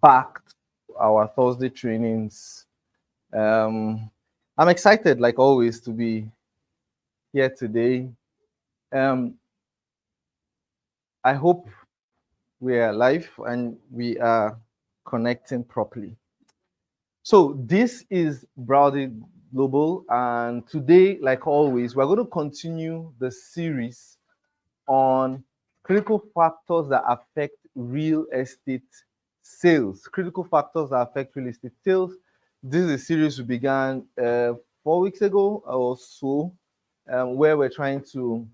back to our Thursday trainings. I'm excited, like always, to be here today. I hope we are live and we are connecting properly. So this is Browdy Global, and today, like always, we're going to continue the series on critical factors that affect real estate sales. Critical factors that affect real estate sales. This is a series we began 4 weeks ago or so, where we're trying to,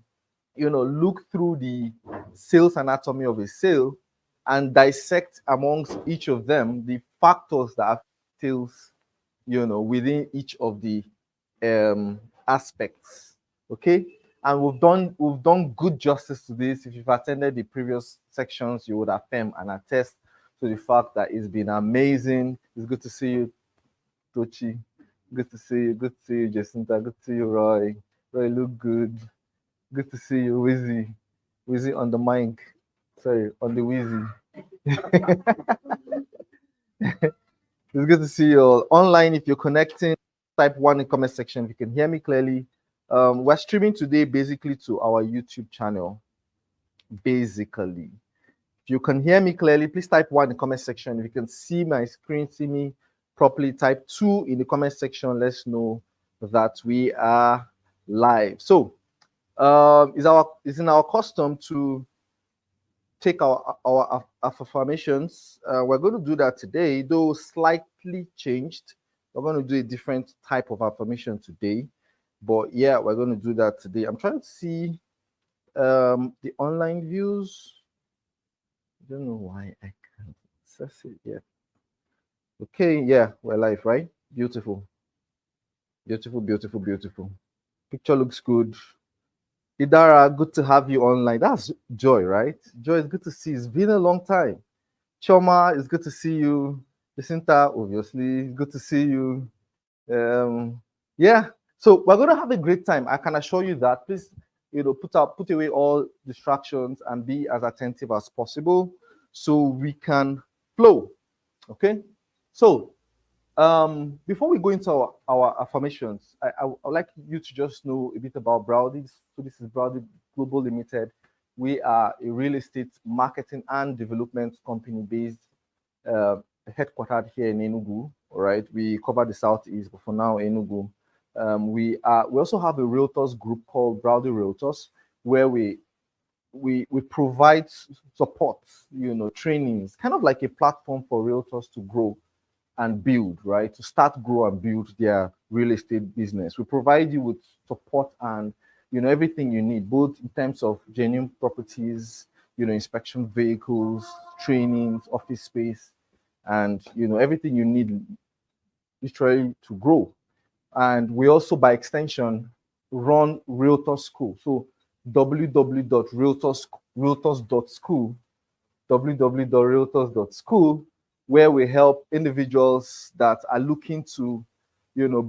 look through the sales anatomy of a sale and dissect amongst each of them the factors that affect sales, within each of the aspects. Okay, and we've done good justice to this. If you've attended the previous sections, you would affirm and attest to the fact that it's been amazing. It's good to see you, Tochi. Good to see you. Good to see you, Jacinta. Good to see you, Roy. Roy, look good. Good to see you, Wizzy. Wizzy on the mic. Sorry, on the Wizzy. It's good to see you all online. If you're connecting, type 1 in the comment section if you can hear me clearly. We're streaming today basically to our YouTube channel. Basically, if you can hear me clearly, please type 1 in the comment section. If you can see my screen, see me properly, type 2 in the comment section. Let's know that we are live. So it's in our custom to take our affirmations. We're going to do that today, though slightly changed. We're going to do a different type of affirmation today, but yeah, we're going to do that today. I'm trying to see the online views. I don't know why I can't access it yet. Okay, yeah, we're live, right? Beautiful. Beautiful, beautiful, beautiful. Picture looks good. Idara, good to have you online. That's Joy, right? Joy, it's good to see you. It's been a long time. Choma, it's good to see you. Jacinta, obviously, good to see you. Yeah, so we're going to have a great time. I can assure you that. Please, put away all distractions and be as attentive as possible so we can flow. Okay, so before we go into our affirmations, I would like you to just know a bit about Browdy. So this is Browdy Global Limited. We are a real estate marketing and development company based headquartered here in Enugu. All right, we cover the southeast, but for now, Enugu. We also have a realtors group called Browdy Realtors, where we provide support, trainings, kind of like a platform for realtors to grow and build, right? To start, grow, and build their real estate business. We provide you with support and everything you need, both in terms of genuine properties, inspection vehicles, trainings, office space, and everything you need literally to grow. And we also, by extension, run Realtor School. So www.realtors.school, www.realtors.school, where we help individuals that are looking to,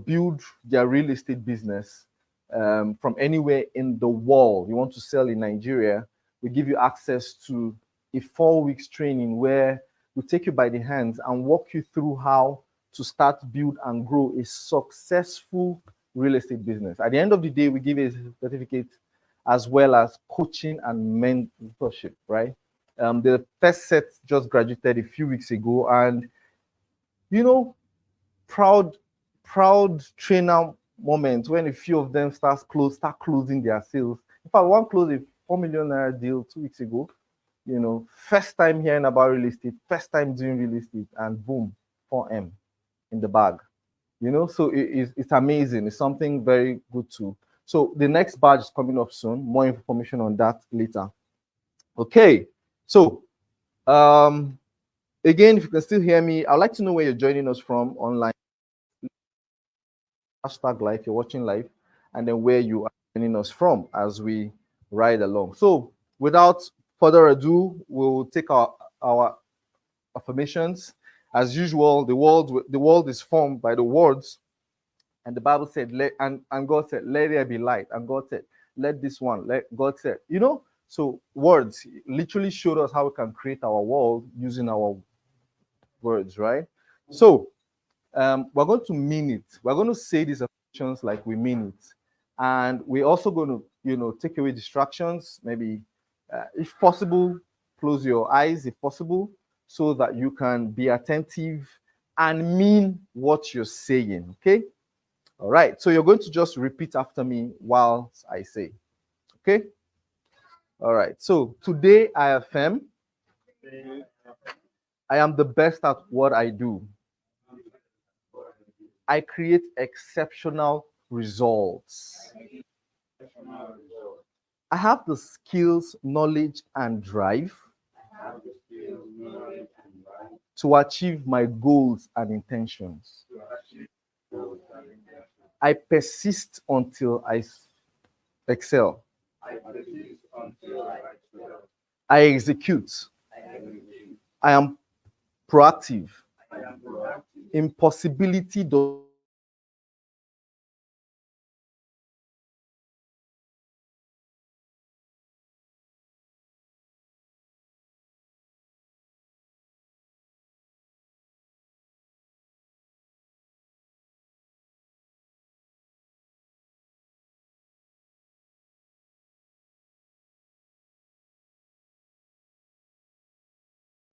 build their real estate business from anywhere in the world. You want to sell in Nigeria, we give you access to a 4 weeks training where we take you by the hands and walk you through how to start, build, and grow a successful real estate business. At the end of the day, we give a certificate as well as coaching and mentorship, right? The first set just graduated a few weeks ago, and proud trainer moment when a few of them start closing their sales. In fact, one closed a 4 million naira deal 2 weeks ago. First time hearing about real estate, first time doing real estate, and boom, 4M in the bag. So it's amazing. It's something very good too. So the next badge is coming up soon. More information on that later. Okay, so again, if you can still hear me, I'd like to know where you're joining us from online. Hashtag live, you're watching live, and then where you are joining us from as we ride along. So without further ado, we'll take our affirmations. As usual, the world is formed by the words, and the Bible said, and God said, let there be light, and God said, let this one, God said, so words literally showed us how we can create our world using our words, right? So we're going to mean it. We're going to say these affirmations like we mean it. And we're also going to, take away distractions. Maybe, if possible, close your eyes, if possible, so that you can be attentive and mean what you're saying. Okay? All right. So you're going to just repeat after me while I say. Okay? All right. So today I affirm I am the best at what I do. I create exceptional results. I have the skills, knowledge, and drive to achieve my goals and intentions. I persist until I excel. I execute. I am proactive. Impossibility does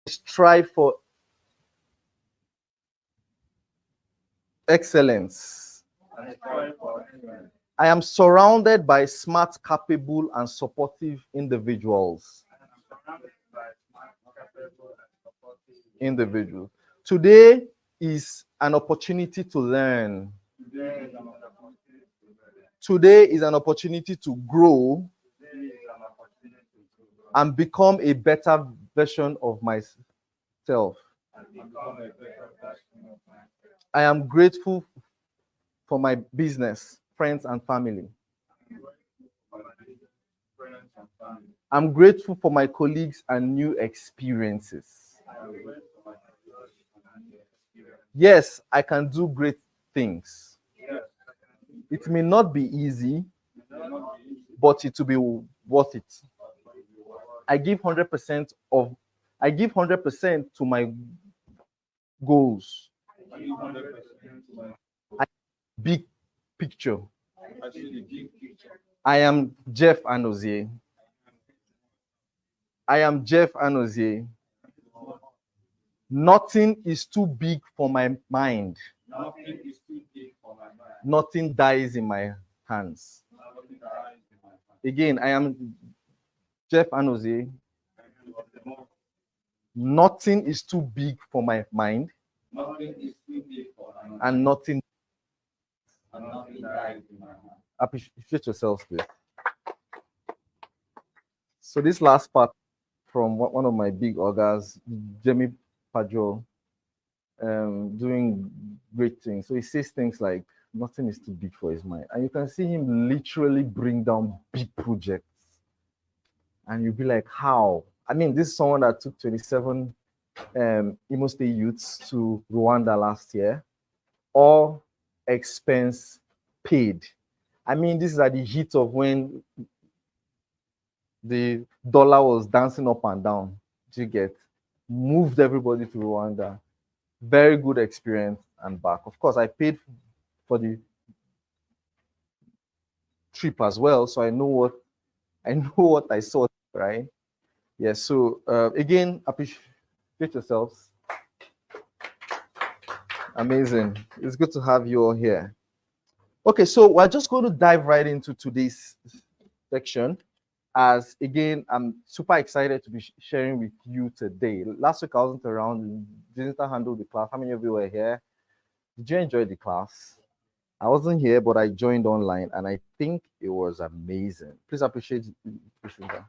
strive for excellence. I am surrounded by smart, capable, and supportive individuals. Today is an opportunity to learn. Today is an opportunity to grow and become a better version of myself. I am grateful for my business, friends, and family. I'm grateful for my colleagues and new experiences. Yes, I can do great things. It may not be easy, but it will be worth it. I give 100% to my goals. Big picture. I am Jeff Anozie. I am Jeff Anozie. Nothing is too big for my mind. Nothing dies in my hands. Again, I am Jeff Anozie. Nothing is too big for my mind. And nothing. Appreciate yourself, please. So this last part from one of my big organs, Jamie Pajol, doing great things. So he says things like, nothing is too big for his mind. And you can see him literally bring down big projects. And you'll be like, how? I mean, this is someone that took 27 Imo State youths to Rwanda last year, all expense paid. I mean, this is at the heat of when the dollar was dancing up and down. Do you get? Moved everybody to Rwanda. Very good experience and back. Of course, I paid for the trip as well, so I know what I saw, right? Yes. So again, appreciate yourselves. Amazing. It's good to have you all here. Okay, so we're just going to dive right into today's section. As again, I'm super excited to be sharing with you today. Last week I wasn't around, didn't handle the class. How many of you were here? Did you enjoy the class? I wasn't here, but I joined online, and I think it was amazing. Please appreciate that.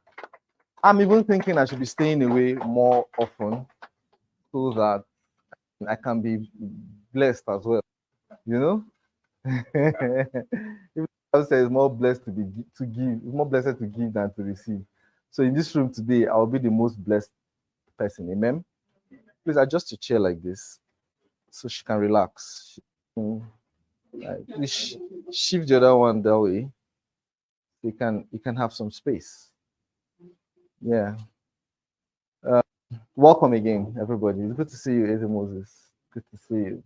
I'm even thinking I should be staying away more often so that I can be blessed as well. You know, even I say it's more blessed to give. It's more blessed to give than to receive. So in this room today, I'll be the most blessed person. Amen. Please adjust your chair like this, so she can relax. Please shift the other one that way. You can have some space. Yeah. Welcome again, everybody. It's good to see you, Eze Moses. Good to see you.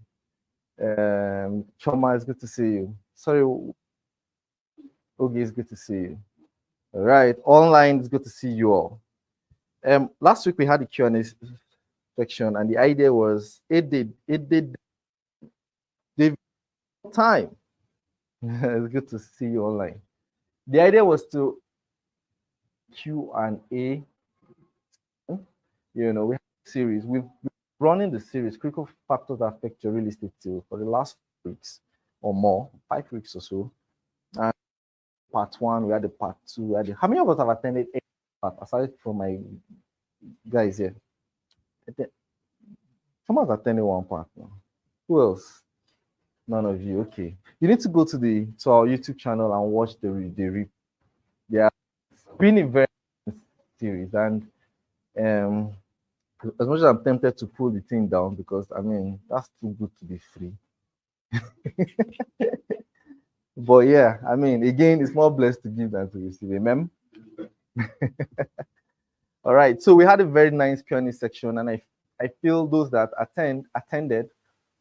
Choma, it's good to see you. Sorry, Ogi, it's good to see you. All right, online, it's good to see you all. Last week we had the Q&A section, and the idea was it did time. It's good to see you online. The idea was to Q&A. You know, we have a series. We've been running the series critical factors that affect your real estate deal for the last weeks or more, 5 weeks or so. And part one, we had the part two. We had the, how many of us have attended any part aside from my guys here? Someone's attending one part now. Who else? None of you. Okay. You need to go to our YouTube channel and watch the yeah, it's been a very series, and as much as I'm tempted to pull the thing down because I mean that's too good to be free. But yeah, I mean, again, it's more blessed to give than to receive. Amen. All right. So we had a very nice Q&A section, and I feel those that attended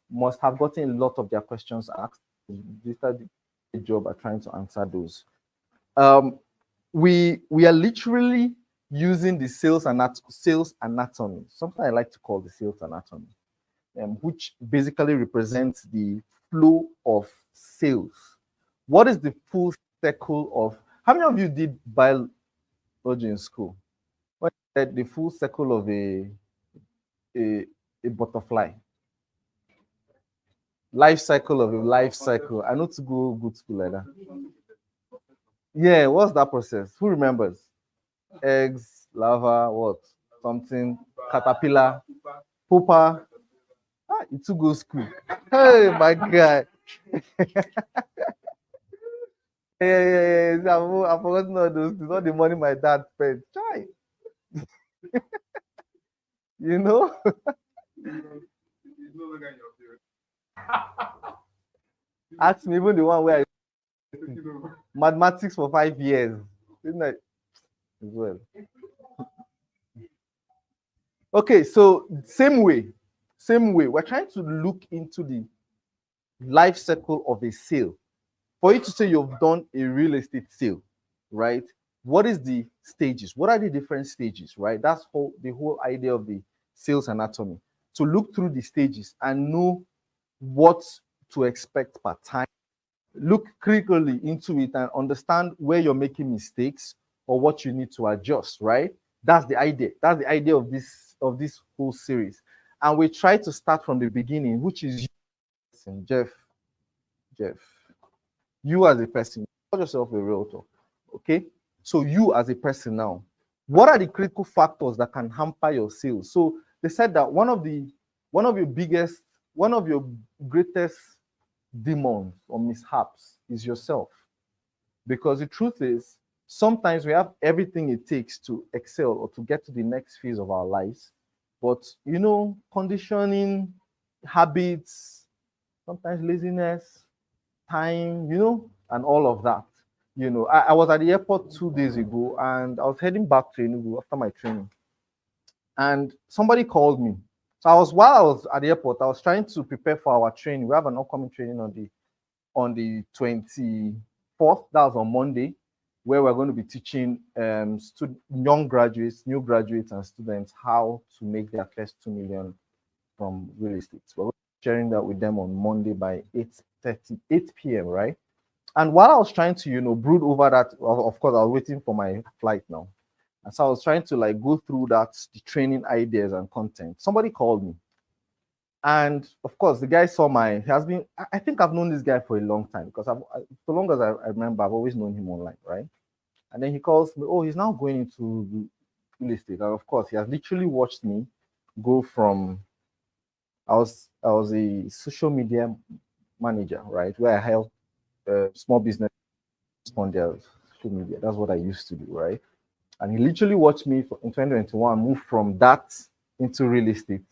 must have gotten a lot of their questions asked. They did a job at trying to answer those. We are literally using the sales anatomy, something I like to call the sales anatomy, which basically represents the flow of sales. What is the full circle of? How many of you did biology in school? What is the full circle of a butterfly? Life cycle of a life cycle. I know to go good school like that. Yeah, what's that process? Who remembers? Eggs, larva, what? Something, caterpillar, pupa. Ah, you too go school. Hey, my God. Yeah. I've forgotten all those. It's not the money my dad spent. Try. You know? Ask me, even the one where I mathematics for 5 years. Isn't it? As well. Okay, so same way. We're trying to look into the life cycle of a sale. For you to say you've done a real estate sale, right? What is the stages? What are the different stages, right? That's the whole idea of the sales anatomy. To look through the stages and know what to expect per time. Look critically into it and understand where you're making mistakes or what you need to adjust, right? That's the idea. That's the idea of this whole series. And we try to start from the beginning, which is you, Jeff. You as a person, call yourself a realtor. Okay. So you as a person now, what are the critical factors that can hamper your sales? So they said that one of your greatest demons or mishaps is yourself. Because the truth is, sometimes we have everything it takes to excel or to get to the next phase of our lives. But, you know, conditioning, habits, sometimes laziness, time, you know, and all of that. You know, I was at the airport 2 days ago and I was heading back to Enugu after my training. And somebody called me. So while I was at the airport, I was trying to prepare for our training. We have an upcoming training on the 24th. That was on Monday, where we're going to be teaching young graduates, new graduates, and students how to make their first 2 million from real estate. So we're sharing that with them on Monday by 8 p.m. Right? And while I was trying to, you know, brood over that, of course, I was waiting for my flight now. And so I was trying to like go through that, the training ideas and content. Somebody called me. And of course, the guy saw I think I've known this guy for a long time because so long as I remember, I've always known him online, right? And then he calls me, oh, he's now going into real estate. And of course, he has literally watched me go from, I was a social media manager, right? Where I help small business on their social media. That's what I used to do, right? And he literally watched me in 2021 move from that into real estate.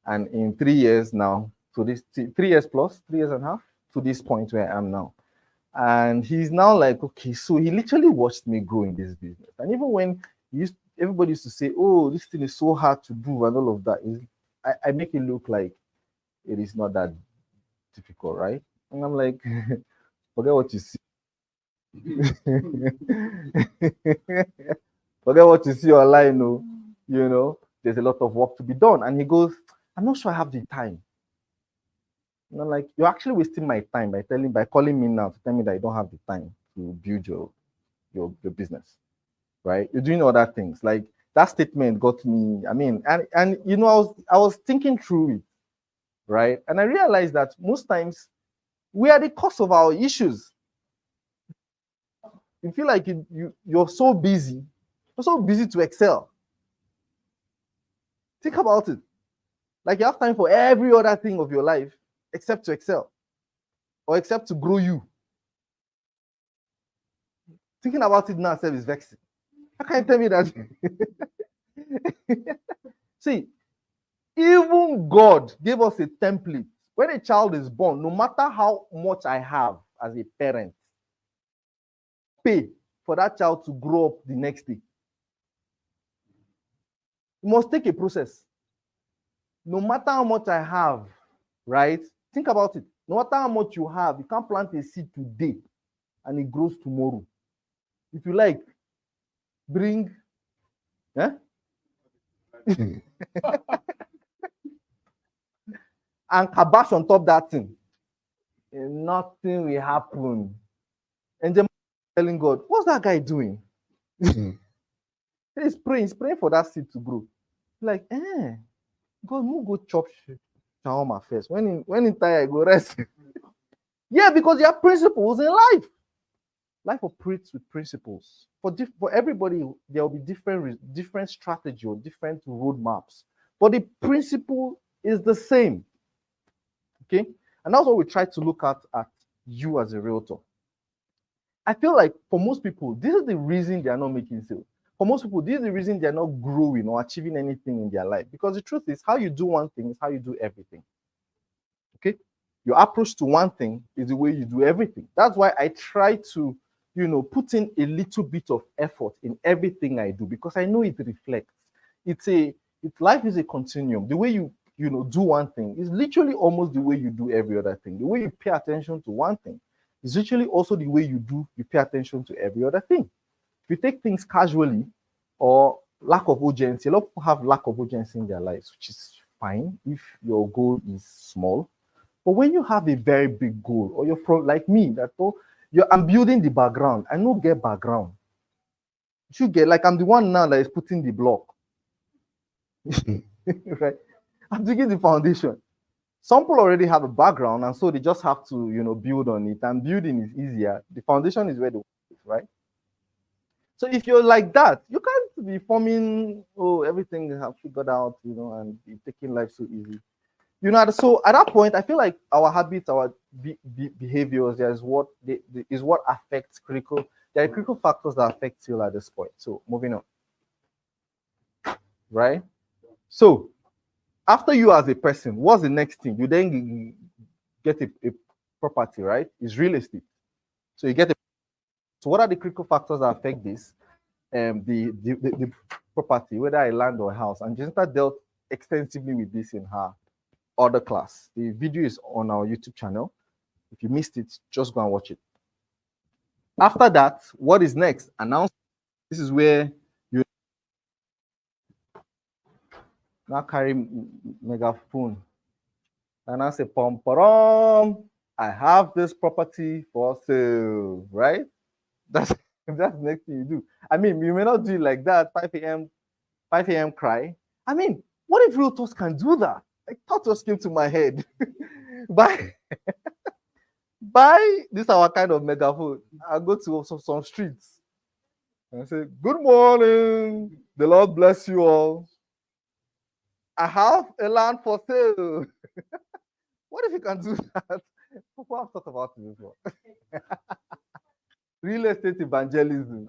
And in 3 years now, to this 3 years plus, 3 years and a half, to this point where I am now. And he's now like, okay, so he literally watched me grow in this business. And even when he used everybody used to say, oh, this thing is so hard to do and all of that. I make it look like it is not that difficult, right? And I'm like, forget what you see. Forget what you see online, no. There's a lot of work to be done. And he goes, I'm not sure I have the time. And I'm like, you're actually wasting my time by calling me now to tell me that you don't have the time to build your business, right? You're doing other things. Like that statement got me. I mean, and I was thinking through it, right? And I realized that most times we are the cause of our issues. You feel like you're so busy. You're so busy to excel. Think about it. Like you have time for every other thing of your life except to excel or except to grow you. Thinking about it now itself is vexing. How can you tell me that? See, even God gave us a template. When a child is born, no matter how much I have as a parent, pay for that child to grow up the next day. You must take a process. No matter how much I have, right? Think about it. No matter how much you have, you can't plant a seed today and it grows tomorrow. If you like, bring and kabash on top that thing. And nothing will happen. And then telling God, what's that guy doing? He's praying for that seed to grow. Like, God, we'll go chop shawarma first. When in time, I go rest. Yeah, because there are principles in life. Life operates with principles. For everybody, there will be different strategy or different roadmaps. But the principle is the same. Okay? And that's what we try to look at you as a realtor. I feel like for most people, this is the reason they are not making sales. For most people, this is the reason they're not growing or achieving anything in their life. Because the truth is, how you do one thing is how you do everything. Okay? Your approach to one thing is the way you do everything. That's why I try to, put in a little bit of effort in everything I do, because I know it reflects. Life is a continuum. The way you do one thing is literally almost the way you do every other thing. The way you pay attention to one thing is literally also the way you pay attention to every other thing. If you take things casually or lack of urgency, a lot of people have lack of urgency in their lives, which is fine if your goal is small. But when you have a very big goal, or you're from like me, I'm building the background. I don't get background. You get like I'm the one now that is putting the block. Right? I'm digging the foundation. Some people already have a background, and so they just have to, build on it. And building is easier. The foundation is where the work is, right? So if you're like that, you can't be forming, everything is figured out, and be taking life so easy. So at that point, I feel like our habits, our behaviors, is what affects critical. There are critical factors that affect you at this point. So moving on, right? So after you as a person, what's the next thing? You then get a property, right? It's real estate. So you get a. So what are the critical factors that affect this? The property, whether a land or a house. And Jacinta dealt extensively with this in her other class. The video is on our YouTube channel. If you missed it, just go and watch it. After that, what is next? Announce. This is where you now carry megaphone and I say, pom pom, I have this property for sale, right? That's the next thing you do. I mean, you may not do it like that, 5 a.m. cry. I mean, what if realtors can do that? Like, thought just came to my head. Buy this our kind of megaphone. I go to some streets and I say, good morning. The Lord bless you all. I have a land for sale. What if you can do that? People have thought about this before. Real estate evangelism.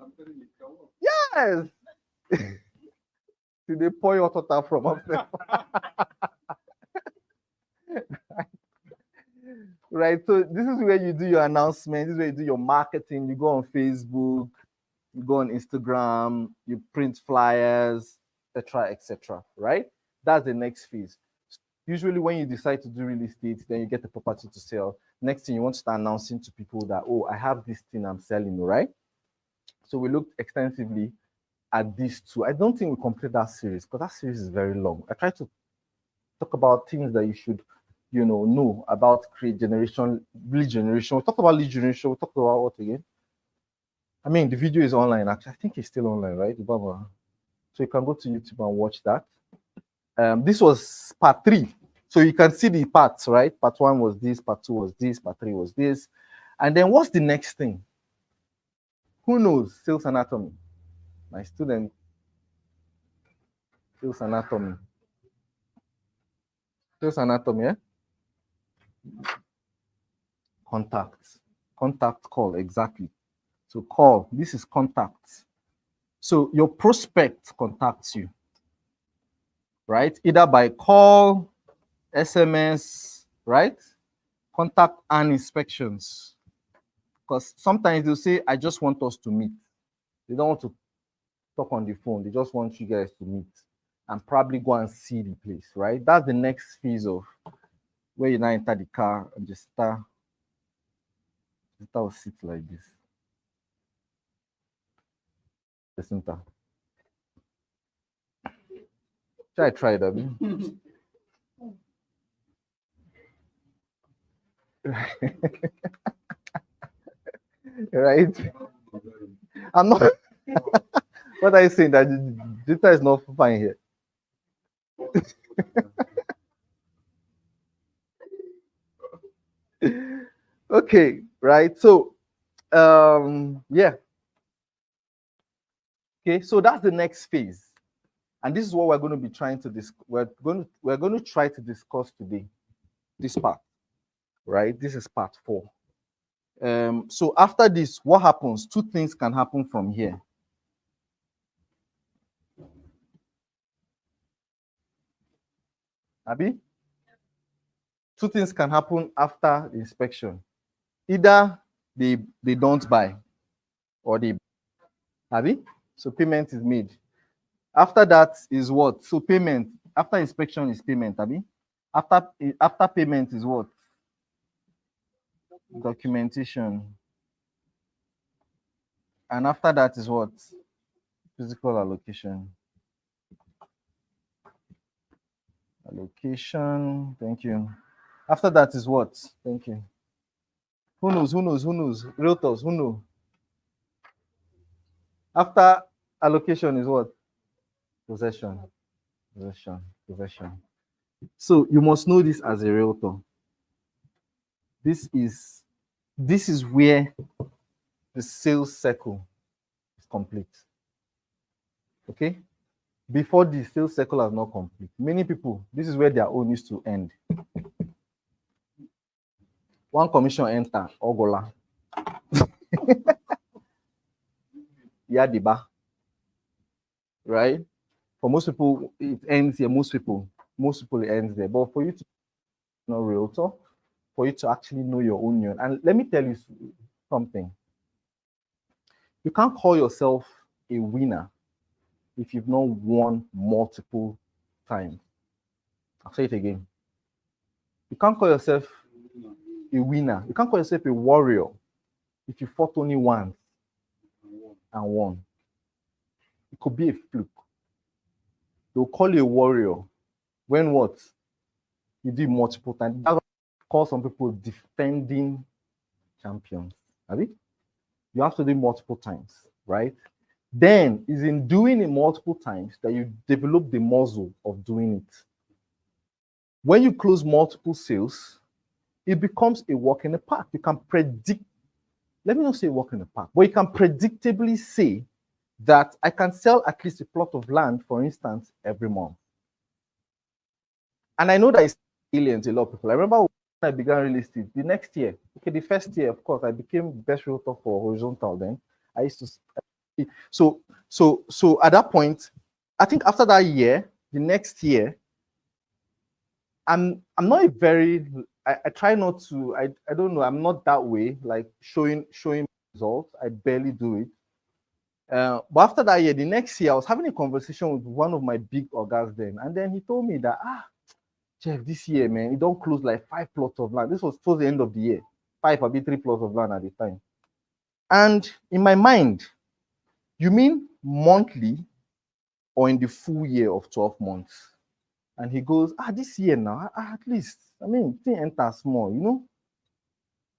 Yes. Did they pour your water from upstairs? Right. So this is where you do your announcement. This is where you do your marketing. You go on Facebook. you go on Instagram, you print flyers, etc., etc. Right? That's the next phase. Usually, when you decide to do real estate, then you get the property to sell. Next thing you want to start announcing to people that, oh, I have this thing I'm selling, right? So we looked extensively at these two. I don't think we completed that series because that series is very long. I try to talk about things that you should, know about lead generation. We talk about lead generation. We talk about what again? I mean, the video is online. Actually, I think it's still online, right? So you can go to YouTube and watch that. This was part 3. So you can see the parts, right? Part 1 was this, part 2 was this, part 3 was this. And then what's the next thing? Who knows? Sales anatomy. My student, sales anatomy. Sales anatomy, yeah? Contact call, exactly. So call, this is contact. So your prospect contacts you, right? Either by call, SMS, right? Contact and inspections. Because sometimes they'll say, I just want us to meet. They don't want to talk on the phone. They just want you guys to meet and probably go and see the place, right? That's the next phase of where you now enter the car and just start sit like this. The center. Should I try it, Abby? Right? I'm not. What are you saying? That the data is not fine here. Okay, right. So, yeah. Okay, so that's the next phase, and this is what we're going to be trying to we're going to try to discuss today. This part, right? This is part 4. So after this, what happens? 2 things can happen from here. Abi? 2 things can happen after the inspection. Either they don't buy, or they Abi? So payment is made. After that is what? So payment after inspection is payment, Abi? After payment is what? Documentation. And after that is what? Physical allocation. Allocation. Thank you. After that is what? Thank you. Who knows? Realtors, who know? After allocation is what? Possession. So you must know this as a realtor. This is where the sales cycle is complete. Okay? Before the sales cycle is not complete, many people, this is where their own is to end. One commission enter, Ogola. Yadiba. Right? For most people, it ends here. Most people it ends there. But for you to know realtor, for you to actually know your own union, and let me tell you something. You can't call yourself a winner if you've not won multiple times. I'll say it again. You can't call yourself a winner. You can't call yourself a warrior if you fought only once and won. It could be a fluke. They'll call you a warrior when what? You do multiple times. That's what I call some people defending champions. Abi? You have to do multiple times, right? Then is in doing it multiple times that you develop the muscle of doing it. When you close multiple sales, it becomes a walk in the park. You can predict, let me not say walk in the park, but you can predictably say that I can sell at least a plot of land, for instance, every month. And I know that it's alien to a lot of people. I remember when I began real estate, the next year, okay, the first year, of course, I became best realtor for Horizontal then. I used to, so at that point, I think after that year, the next year, I'm not a very, I try not to, I don't know, I'm not that way, like showing results. I barely do it. But after that year, the next year, I was having a conversation with one of my big organs then, and then he told me that, Jeff, this year, man, you don't close like 5 plots of land. This was towards the end of the year. 5 or 3 plots of land at the time. And in my mind, you mean monthly or in the full year of 12 months? And he goes, this year now, at least, I mean, thing enter small, you know?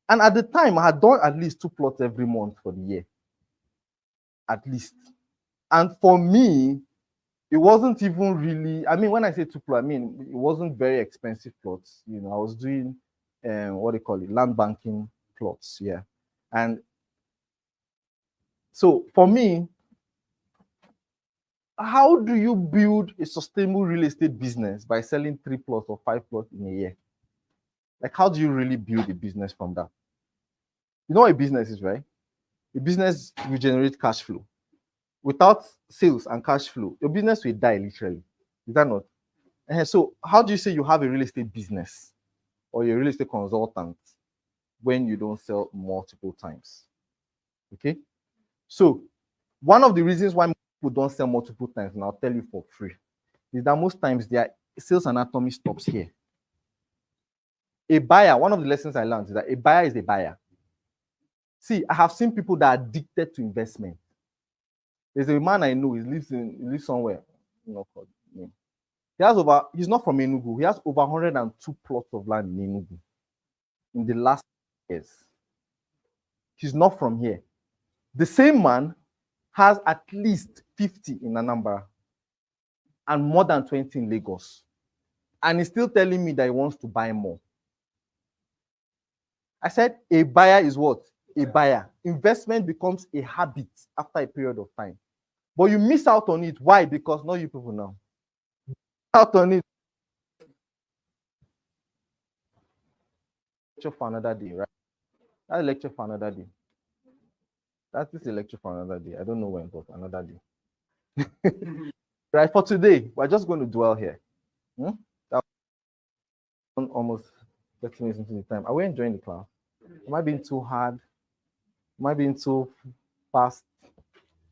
And at the time, I had done at least 2 plots every month for the year. At least. And for me, it wasn't even really, I mean, when I say 2 plots, I mean, it wasn't very expensive plots. You know, I was doing, what do you call it, land banking plots, yeah. And so for me, how do you build a sustainable real estate business by selling 3 plots or 5 plots in a year? Like, how do you really build a business from that? You know what a business is, right? A business will generate cash flow. Without sales and cash flow, your business will die literally. Is that not? And so how do you say you have a real estate business or you're a real estate consultant when you don't sell multiple times? Okay. So one of the reasons why people don't sell multiple times, and I'll tell you for free, is that most times their sales anatomy stops here. A buyer, one of the lessons I learned is that a buyer is a buyer. See, I have seen people that are addicted to investment. There's a man I know, he lives somewhere, you know, called name. He's not from Enugu. He has over 102 plots of land in Enugu in the last years. He's not from here. The same man has at least 50 in Anambra and more than 20 in Lagos. And he's still telling me that he wants to buy more. I said, a buyer is what? A buyer. Investment becomes a habit after a period of time. But you miss out on it. Why? Because not you people now. Out on it. Lecture for another day, right? That's a lecture for another day. That is a lecture for another day. I don't know when, but another day. Right, for today, we're just going to dwell here. That almost 30 minutes into the time. Are we enjoying the class? Am I being too hard? Am I being too fast?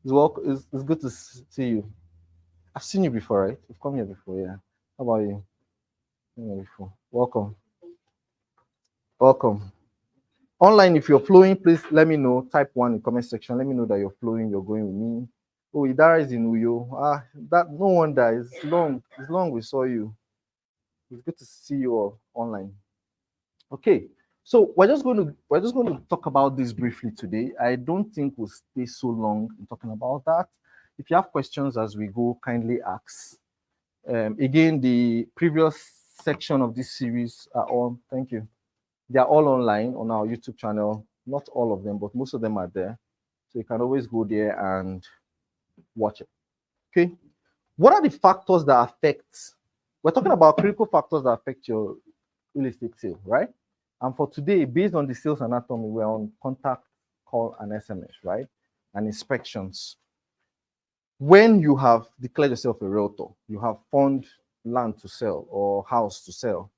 It's good to see you. I've seen you before, right? You've come here before, yeah. How about you? Before. Welcome. Welcome. Online, if you're flowing, please let me know. Type 1 in the comment section. Let me know that you're flowing, you're going with me. Oh, Idara is in Uyo. That no wonder. It's long we saw you. It's good to see you all online. Okay, so we're just going to talk about this briefly today. I don't think we'll stay so long in talking about that. If you have questions as we go, kindly ask. Again, the previous section of this series are all, thank you. They are all online on our YouTube channel. Not all of them, but most of them are there. So you can always go there and watch it. Okay. What are the factors that affect? We're talking about critical factors that affect your real estate sale, right? And for today, based on the sales anatomy, we're on contact, call, and SMS, right? And inspections. When you have declared yourself a realtor, you have found land to sell or house to sell.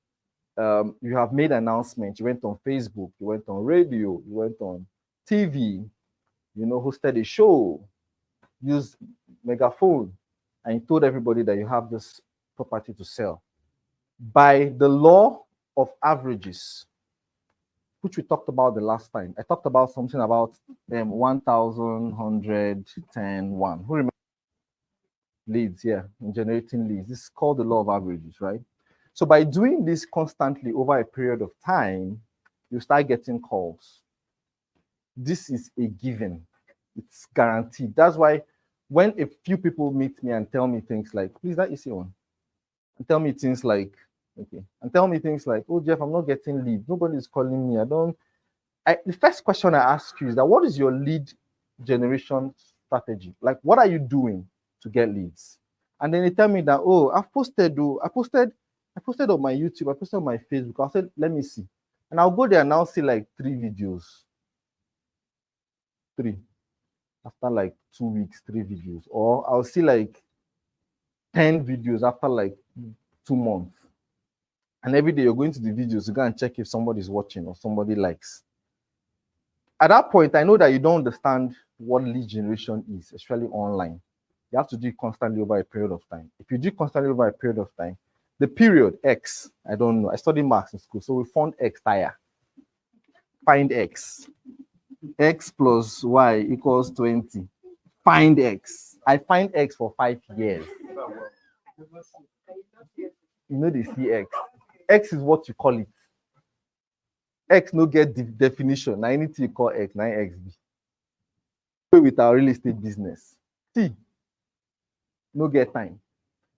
You have made announcements. You went on Facebook, you went on radio, you went on TV, you know, hosted a show, used megaphone, and you told everybody that you have this property to sell. By the law of averages, which we talked about the last time, I talked about something about 1,110. Who remembers? Leads, yeah, in generating leads. This is called the law of averages, right? So by doing this constantly over a period of time, you start getting calls. This is a given. It's guaranteed. That's why when a few people meet me and tell me things like, please, that easy one. And tell me things like, okay. And tell me things like, oh, Jeff, I'm not getting leads. Nobody's calling me. The first question I ask you is that what is your lead generation strategy? Like, what are you doing to get leads? And then they tell me that, oh, I posted on my YouTube, I posted on my Facebook. I said, let me see. And I'll go there and I'll see like 3 videos. 3. After like 2 weeks, 3 videos. Or I'll see like 10 videos after like 2 months. And every day you're going to the videos to go and check if somebody's watching or somebody likes. At that point, I know that you don't understand what lead generation is, especially online. You have to do it constantly over a period of time. If you do it constantly over a period of time, the period X, I don't know. I studied maths in school, so we found X tire. Find X. X plus Y equals 20. Find X. I find X for 5 years. You know they see X. X is what you call it. X no get the definition. Now anything you call X, 9X be. With our real estate business. See, no get time.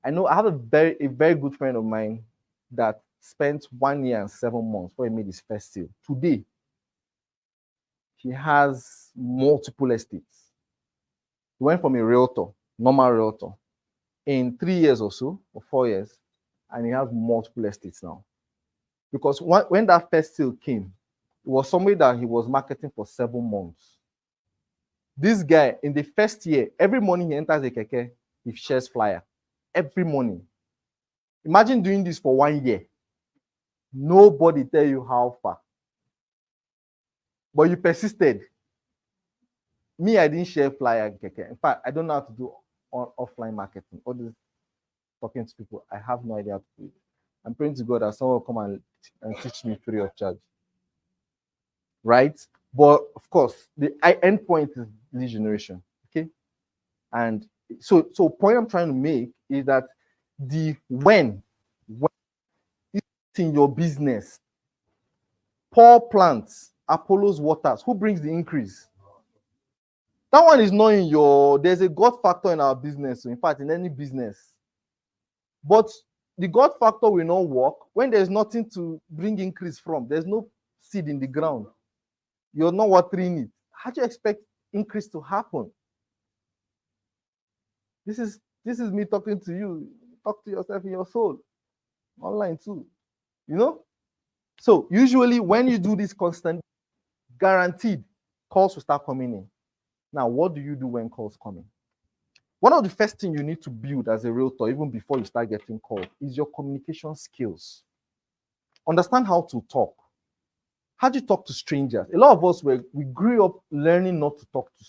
I know I have a very good friend of mine that spent 1 year and 7 months before he made his first sale. Today, he has multiple estates. He went from a realtor, normal realtor, in 3 years or so, or 4 years, and he has multiple estates now. Because when that first sale came, it was somebody that he was marketing for 7 months. This guy, in the first year, every morning he enters a keke, he shares flyer. Every morning. Imagine doing this for 1 year. Nobody tell you how far. But you persisted. Me, I didn't share flyer keke. In fact, I don't know how to do offline marketing. All this talking to people, I have no idea how to do it. I'm praying to God that someone will come and teach me free of charge. Right? But of course, the end point is lead generation. Okay. And so point I'm trying to make is that the when it's in your business, Paul plants, Apollo's waters. Who brings the increase? That one is not in your. There's a God factor in our business. So in fact, in any business, but the God factor will not work when there's nothing to bring increase from. There's no seed in the ground. You're not watering it. How do you expect increase to happen? This is me talking to you. Talk to yourself in your soul. Online too. You know? So usually when you do this constant, guaranteed calls will start coming in. Now, what do you do when calls come in? One of the first things you need to build as a realtor, even before you start getting called, is your communication skills. Understand how to talk. How do you talk to strangers? A lot of us, we grew up learning not to talk to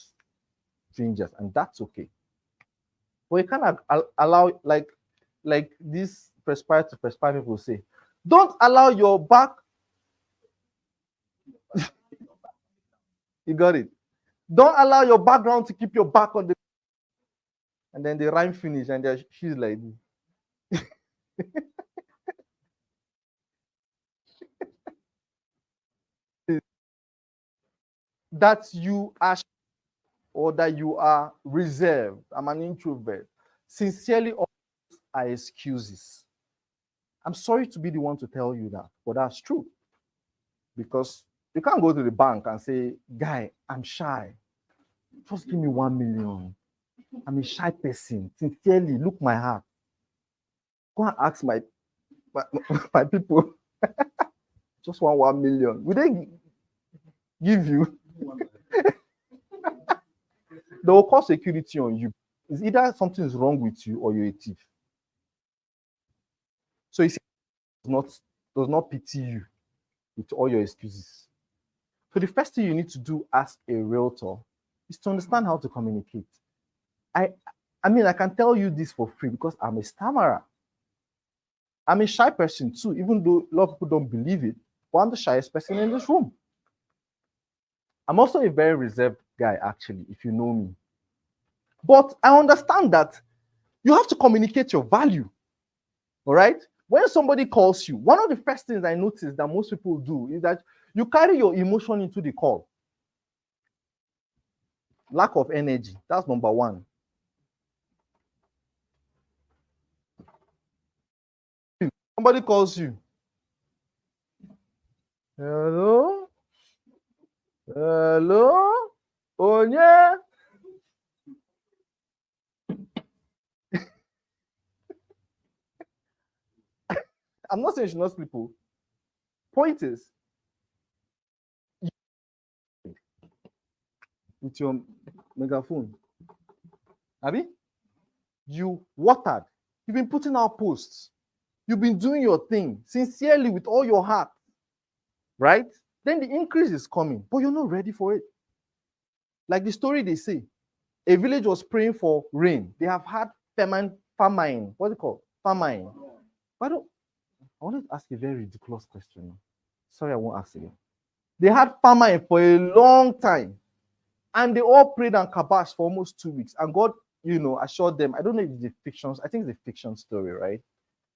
strangers, and that's okay. But you can't allow, like this perspire to perspire people say, don't allow your back. You got it. Don't allow your background to keep your back on the. And then the rhyme finish, and she's like this. That you are, or that you are reserved. I'm an introvert. Sincerely, all are excuses. I'm sorry to be the one to tell you that, but that's true. Because you can't go to the bank and say, guy, I'm shy. Just give me 1 million. I'm a shy person. Sincerely, look my heart. Go and ask my people. Just want 1 million. Will they give you? They will call security on you. It's either something is wrong with you or you're a thief. So it does not pity you with all your excuses. So the first thing you need to do as a realtor is to understand how to communicate. I mean, I can tell you this for free because I'm a stammerer. I'm a shy person too, even though a lot of people don't believe it, but I'm the shyest person in this room. I'm also a very reserved guy, actually, if you know me. But I understand that you have to communicate your value. All right? When somebody calls you, one of the first things I notice that most people do is that you carry your emotion into the call. Lack of energy. That's number one. Somebody calls you. Hello? Hello? Oh, yeah. I'm not saying you should not sleep. Point is, with your megaphone, Abi, you watered. You've been putting out posts. You've been doing your thing sincerely with all your heart, right? Then the increase is coming, but you're not ready for it. Like the story they say, a village was praying for rain. They have had famine. What's it called? Famine. Why don't I wanted to ask a very ridiculous question? Sorry, I won't ask again. They had famine for a long time, and they all prayed and kabashed for almost 2 weeks. And God, assured them. I don't know if it's a fiction. I think it's a fiction story, right?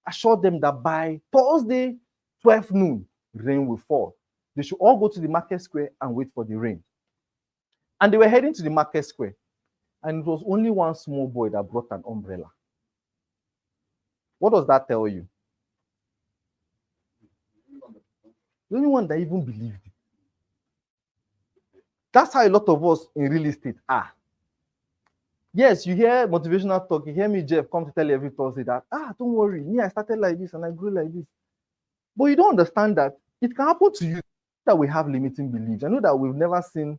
Assured them that by Thursday, 12 noon, rain will fall. They should all go to the market square and wait for the rain. And they were heading to the market square, and it was only one small boy that brought an umbrella. What does that tell you? The only one that even believed it. That's how a lot of us in real estate are. Yes, you hear motivational talk. You hear me, Jeff, come to tell you every Thursday that, don't worry. Me, I started like this and I grew like this. But you don't understand that it can happen to you, that we have limiting beliefs. I know that we've never seen,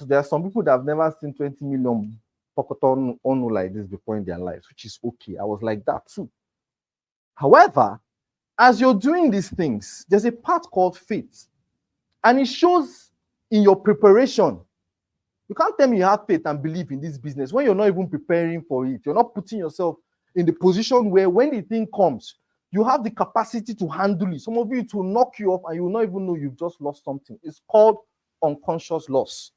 there are some people that have never seen 20 million pocket on like this before in their lives, which is okay. I was like that too. However, as you're doing these things, there's a part called faith. And it shows in your preparation. You can't tell me you have faith and believe in this business when you're not even preparing for it. You're not putting yourself in the position where when the thing comes, you have the capacity to handle it. Some of you, it will knock you off and you will not even know you've just lost something. It's called unconscious loss.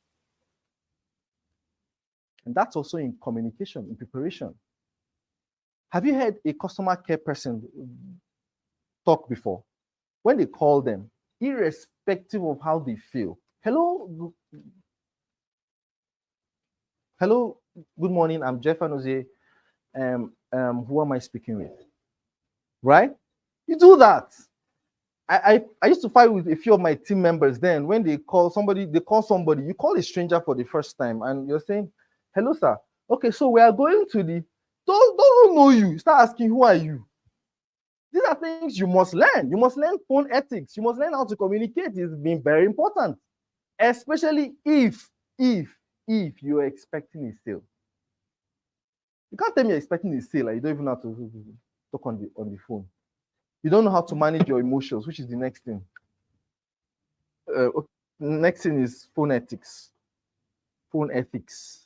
And that's also in communication, in preparation. Have you heard a customer care person talk before? When they call them, irrespective of how they feel, hello, good morning, I'm Jeff Anozie. Who am I speaking with? Right? You do that. I used to fight with a few of my team members then. When they call somebody, you call a stranger for the first time and you're saying, hello, sir. Okay, so we are going to the, don't know you. Start asking, who are you? These are things you must learn. You must learn phone ethics. You must learn how to communicate. It's been very important, especially if you're expecting a sale. You can't tell me you're expecting a sale and you don't even know how to talk on the phone. You don't know how to manage your emotions, which is the next thing. Next thing is phone ethics. Phone ethics.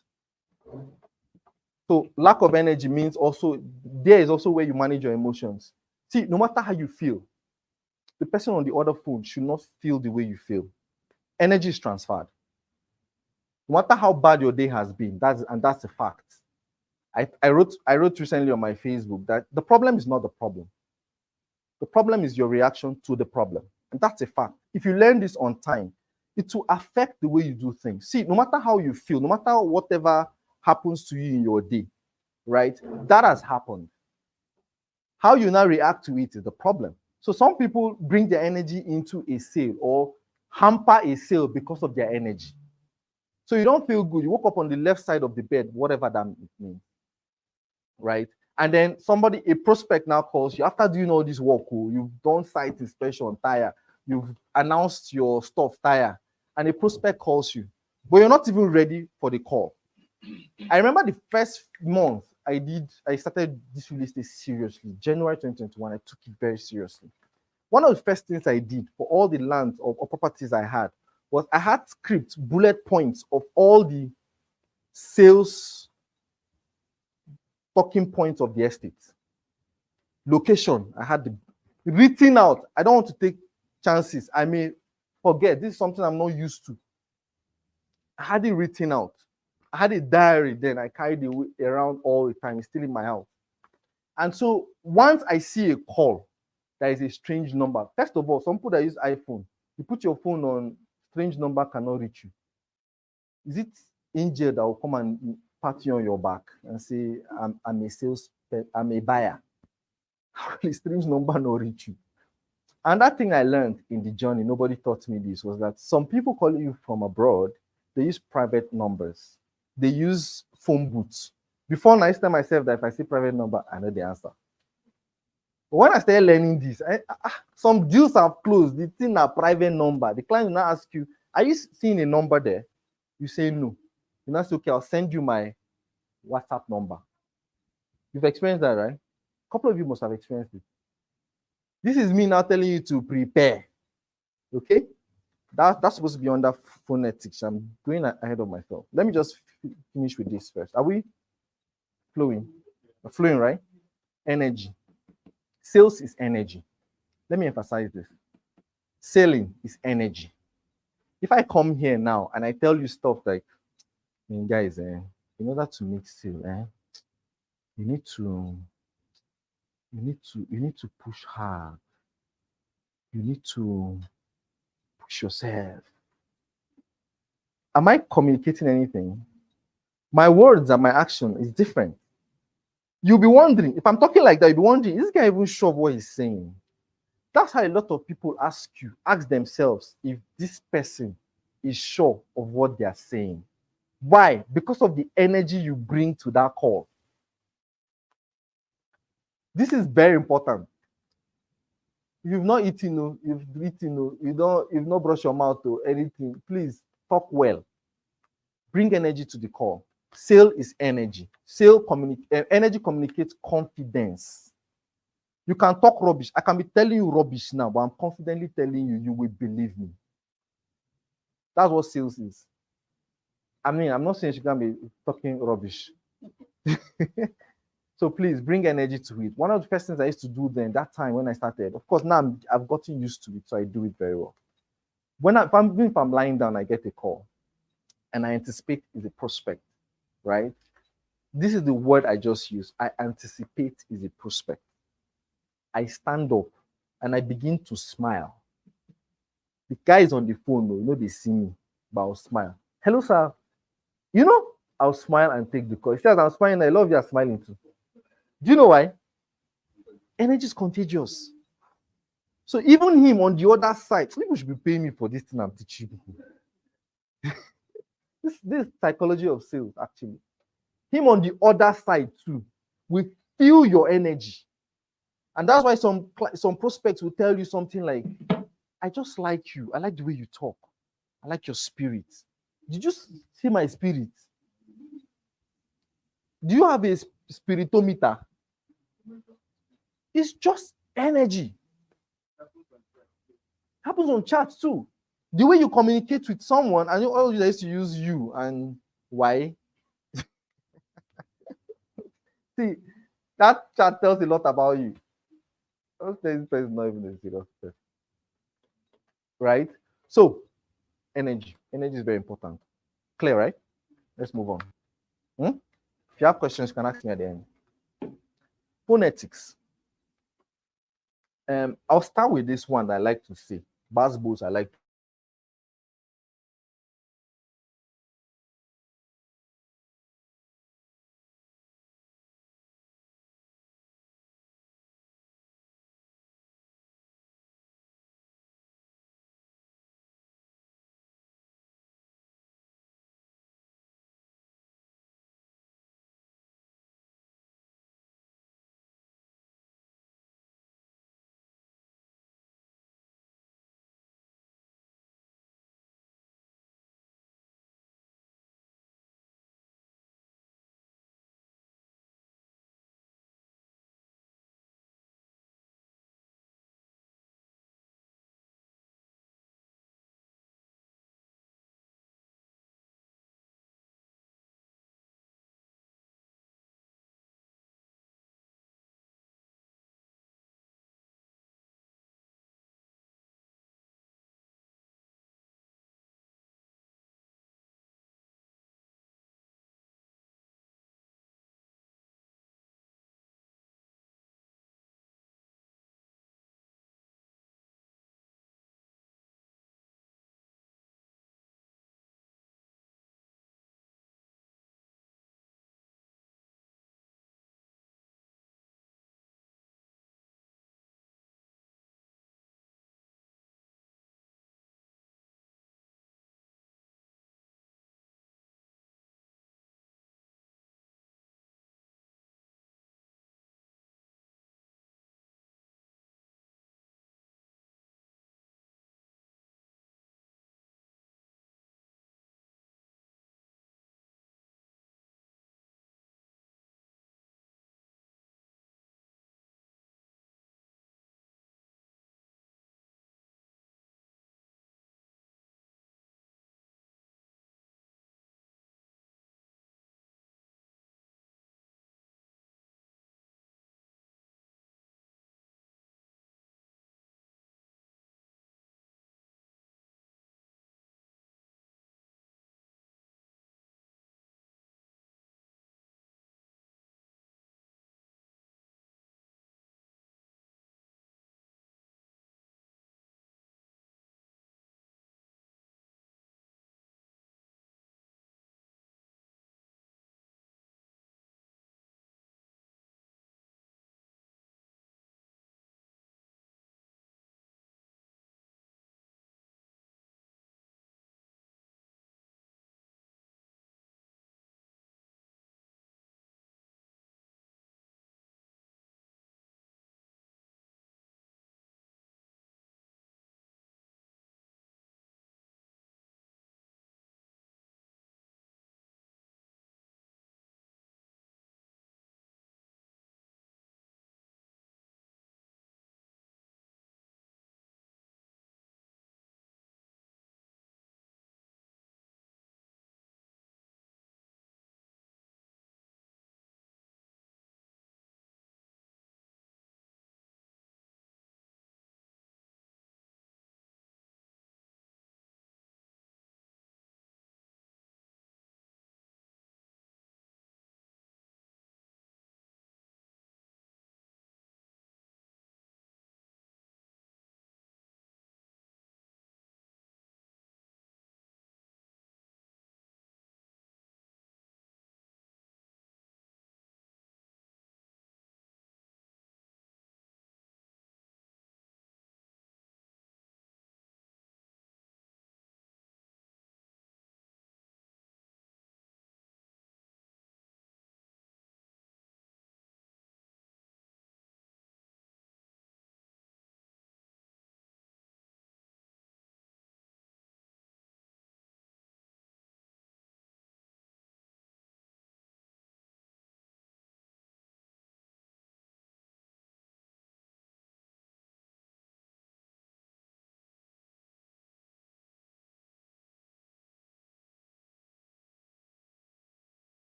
So lack of energy means also, there is also where you manage your emotions. See, no matter how you feel, the person on the other phone should not feel the way you feel. Energy is transferred. No matter how bad your day has been, that's a fact. I wrote recently on my Facebook that the problem is not the problem. The problem is your reaction to the problem. And that's a fact. If you learn this on time, it will affect the way you do things. See, no matter how you feel, no matter whatever happens to you in your day, right? That has happened. How you now react to it is the problem. So some people bring their energy into a sale or hamper a sale because of their energy. So you don't feel good. You woke up on the left side of the bed, whatever that means, right? And then a prospect now calls you after doing all this work. You've done site inspection on tire. You've announced your stuff tire, and a prospect calls you, but you're not even ready for the call. I remember the first month I started this real estate seriously. January 2021, I took it very seriously. One of the first things I did for all the land or properties I had was I had script bullet points of all the sales talking points of the estate. Location, I had the written out. I don't want to take chances. I may forget. This is something I'm not used to. I had it written out. I had a diary then. I carried it around all the time. It's still in my house. And so once I see a call that is a strange number, first of all, some people that use iPhone, you put your phone on, strange number cannot reach you. Is it Angel that will come and pat you on your back and say, I'm a buyer? How will a strange number not reach you? And that thing I learned in the journey, nobody taught me this, was that some people calling you from abroad, they use private numbers. They use phone booths. Before now, I tell myself that if I say private number, I know the answer. But when I started learning this, some deals have closed. The thing are private number. The client will now ask you, are you seeing a number there? You say no. You now say, okay, I'll send you my WhatsApp number. You've experienced that, right? A couple of you must have experienced it. This is me now telling you to prepare. Okay? That's supposed to be under phonetics. I'm going ahead of myself. Let me just finish with this first. Are we flowing? We're flowing, right? Energy. Sales is energy. Let me emphasize this. Selling is energy. If I come here now and I tell you stuff like, guys, in order to make sale, you need to you need to push hard. You need to push yourself. Am I communicating anything? My words and my action is different. You'll be wondering, if I'm talking like that, you'll be wondering, is this guy even sure of what he's saying? That's how a lot of people ask themselves if this person is sure of what they are saying. Why? Because of the energy you bring to that call. This is very important. If you've not eaten, you've eaten, you've not brushed your mouth or anything, please talk well. Bring energy to the call. Sale is energy. Energy communicates confidence. You can talk rubbish. I can be telling you rubbish now, but I'm confidently telling you, you will believe me. That's what sales is. I mean, I'm not saying she can be talking rubbish. So please bring energy to it. One of the first things I used to do then, that time when I started, of course, now I've gotten used to it, so I do it very well. If I'm lying down, I get a call and I anticipate is a prospect, right? This is the word I just used. I anticipate is a prospect. I stand up and I begin to smile. The guy is on the phone, they see me, but I'll smile. Hello, sir. I'll smile and take the call. He says, I'm smiling. I love you smiling too. Do you know why? Energy is contagious. So even him on the other side, people should be paying me for this thing I'm teaching people. this psychology of sales, actually. Him on the other side too will feel your energy. And that's why some prospects will tell you something like, I just like you. I like the way you talk. I like your spirit. Did you see my spirit? Do you have a spiritometer? It's just energy. Happens on chat too. The way you communicate with someone, and all you used to use you and why. See, that chat tells a lot about you. This person is not even a serious person. Right? So, energy. Energy is very important. Clear, right? Let's move on. If you have questions, you can ask me at the end. Phonetics. I'll start with this one that I like to say. Buzzwords I like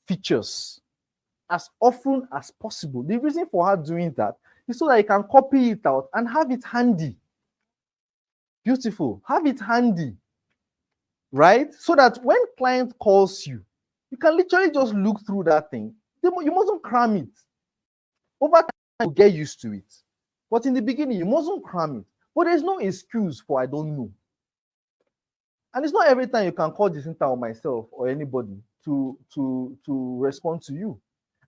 features as often as possible. The reason for her doing that is so that you can copy it out and have it handy. Beautiful. Have it handy, right? So that when client calls you, you can literally just look through that thing. You mustn't cram it. Over time, you get used to it. But in the beginning, you mustn't cram it. But there's no excuse for I don't know. And it's not every time you can call Jacinta or myself or anybody to respond to you.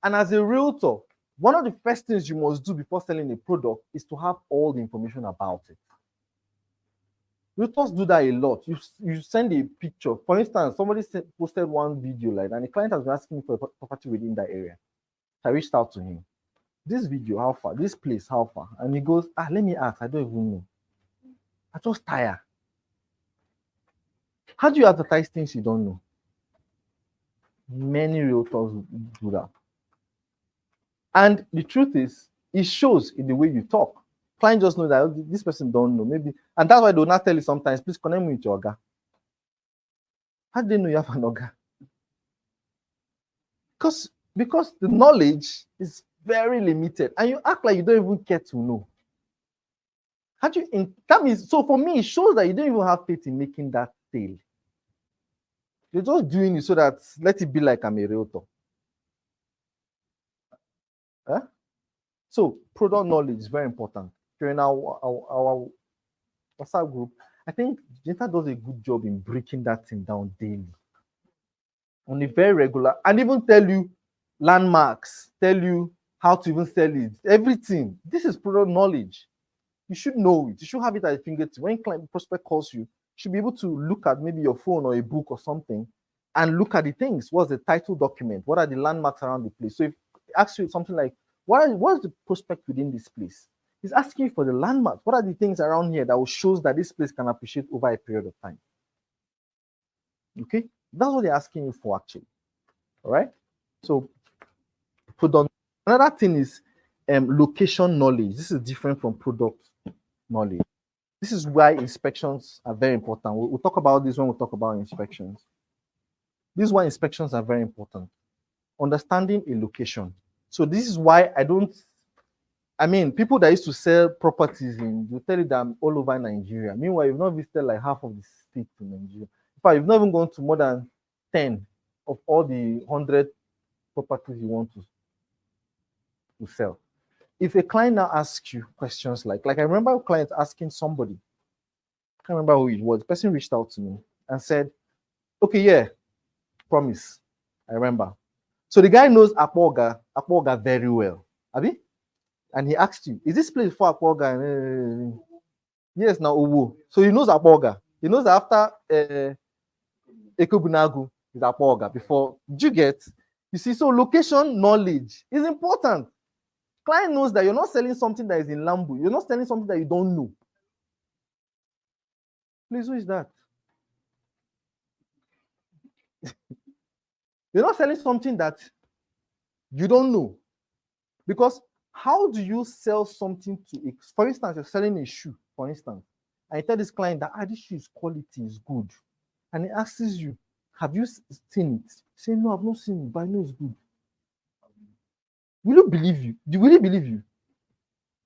And as a realtor, one of the first things you must do before selling a product is to have all the information about it. Realtors do that a lot. You send a picture. For instance, somebody posted one video like that, and the client has been asking me for a property within that area. I reached out to him. This video, how far? This place, how far? And he goes, let me ask. I don't even know. I just tired. How do you advertise things you don't know? Many realtors do that. And the truth is, it shows in the way you talk. Client just know that this person don't know, maybe. And that's why they will not tell you sometimes, please connect me with your Oga. How do they know you have an Oga? Because the knowledge is very limited and you act like you don't even care to know. How do you, that means, so for me, it shows that you don't even have faith in making that sale. You're just doing it so that let it be like I'm a realtor. Huh? So product knowledge is very important. During our WhatsApp group, I think Jacinta does a good job in breaking that thing down daily on a very regular, and even tell you landmarks, tell you how to even sell it, everything. This is product knowledge. You should know it. You should have it at your fingertips. When client prospect calls you, you should be able to look at maybe your phone or a book or something and look at the things. What's the title document? What are the landmarks around the place? So if it asks you something like, what is the prospect within this place? He's asking you for the landmarks. What are the things around here that will show that this place can appreciate over a period of time? Okay, that's what they're asking you for actually. All right. So another thing is location knowledge. This is different from product knowledge. This is why inspections are very important. We'll talk about this when we talk about inspections. This is why inspections are very important. Understanding a location. So this is why people that used to sell properties will tell you that I'm all over Nigeria. Meanwhile, you've not visited like half of the states in Nigeria. In fact, you've not even gone to more than 10 of all the 100 properties you want to sell. If a client now asks you questions like I remember a client asking somebody, I can't remember who it was, the person reached out to me and said, okay, yeah, promise. I remember. So the guy knows Akwa very well. Abi? And he asked you, is this place for Akwa? Yes, now Uwu. So he knows Akwa. He knows that after Ekobunagu is Akwa before. Do you get? You see, so location knowledge is important. Client knows that you're not selling something that is in Lambu. You're not selling something that you don't know. Please, who is that? You're not selling something that you don't know. Because how do you sell something to, for instance, you're selling a shoe, for instance, and you tell this client that this shoe's quality is good. And he asks you, have you seen it? Say, no, I've not seen it, but I know it's good. Will you believe you? Will he believe you?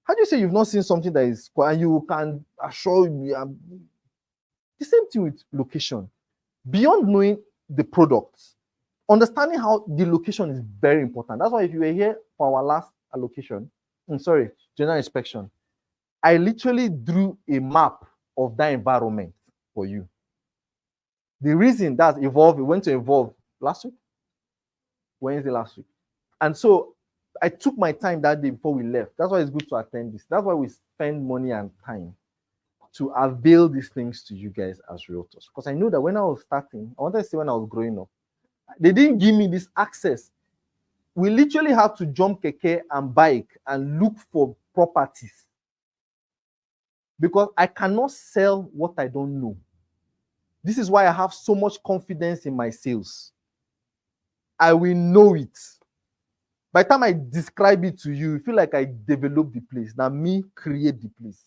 How do you say you've not seen something that is, and you can assure me? The same thing with location. Beyond knowing the products, understanding how the location is very important. That's why if you were here for our last allocation, general inspection, I literally drew a map of that environment for you. The reason that went to evolve last week, Wednesday last week. And so I took my time that day before we left. That's why it's good to attend this. That's why we spend money and time to avail these things to you guys as realtors. Because I know that when I was starting, I wanted to say when I was growing up, they didn't give me this access. We literally have to jump keke and bike and look for properties. Because I cannot sell what I don't know. This is why I have so much confidence in my sales. I will know it. By the time I describe it to you, you feel like I developed the place. Now me create the place.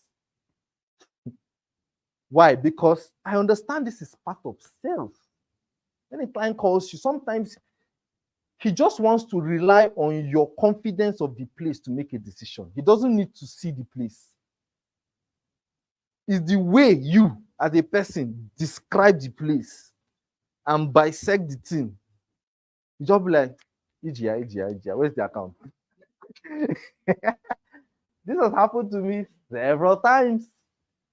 Why? Because I understand this is part of sales. When a client calls you, sometimes He just wants to rely on your confidence of the place to make a decision. He doesn't need to see the place. It's the way you, as a person, describe the place and bisect the thing. You just be like, EGI, where's the account? This has happened to me several times.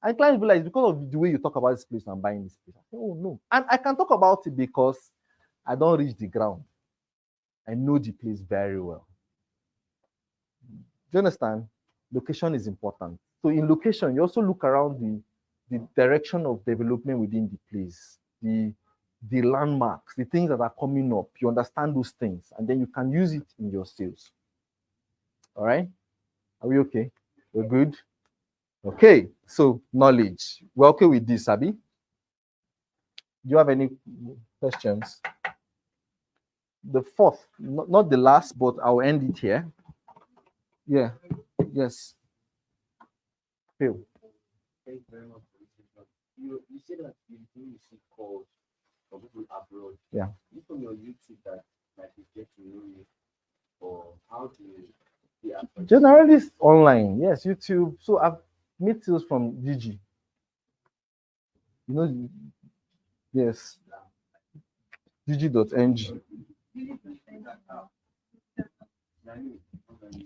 And clients be like, it's because of the way you talk about this place, I'm buying this place. I say, oh no. And I can talk about it because I don't reach the ground. I know the place very well. Do you understand? Location is important. So in location, you also look around the direction of development within the place, the landmarks, the things that are coming up. You understand those things, and then you can use it in your sales. All right? Are we okay? We're good? Okay, so knowledge. We're okay with this, Abi? Do you have any questions? The fourth, not the last, but I'll end it here. Yeah, yes. Phil. Thank you very much for this. You said that you receive calls from people abroad. Yeah. You from your YouTube that is get to know you, or how do you? Generally online, yes, YouTube. So I've made sales from Gigi. You know, yes, Gigi.ng.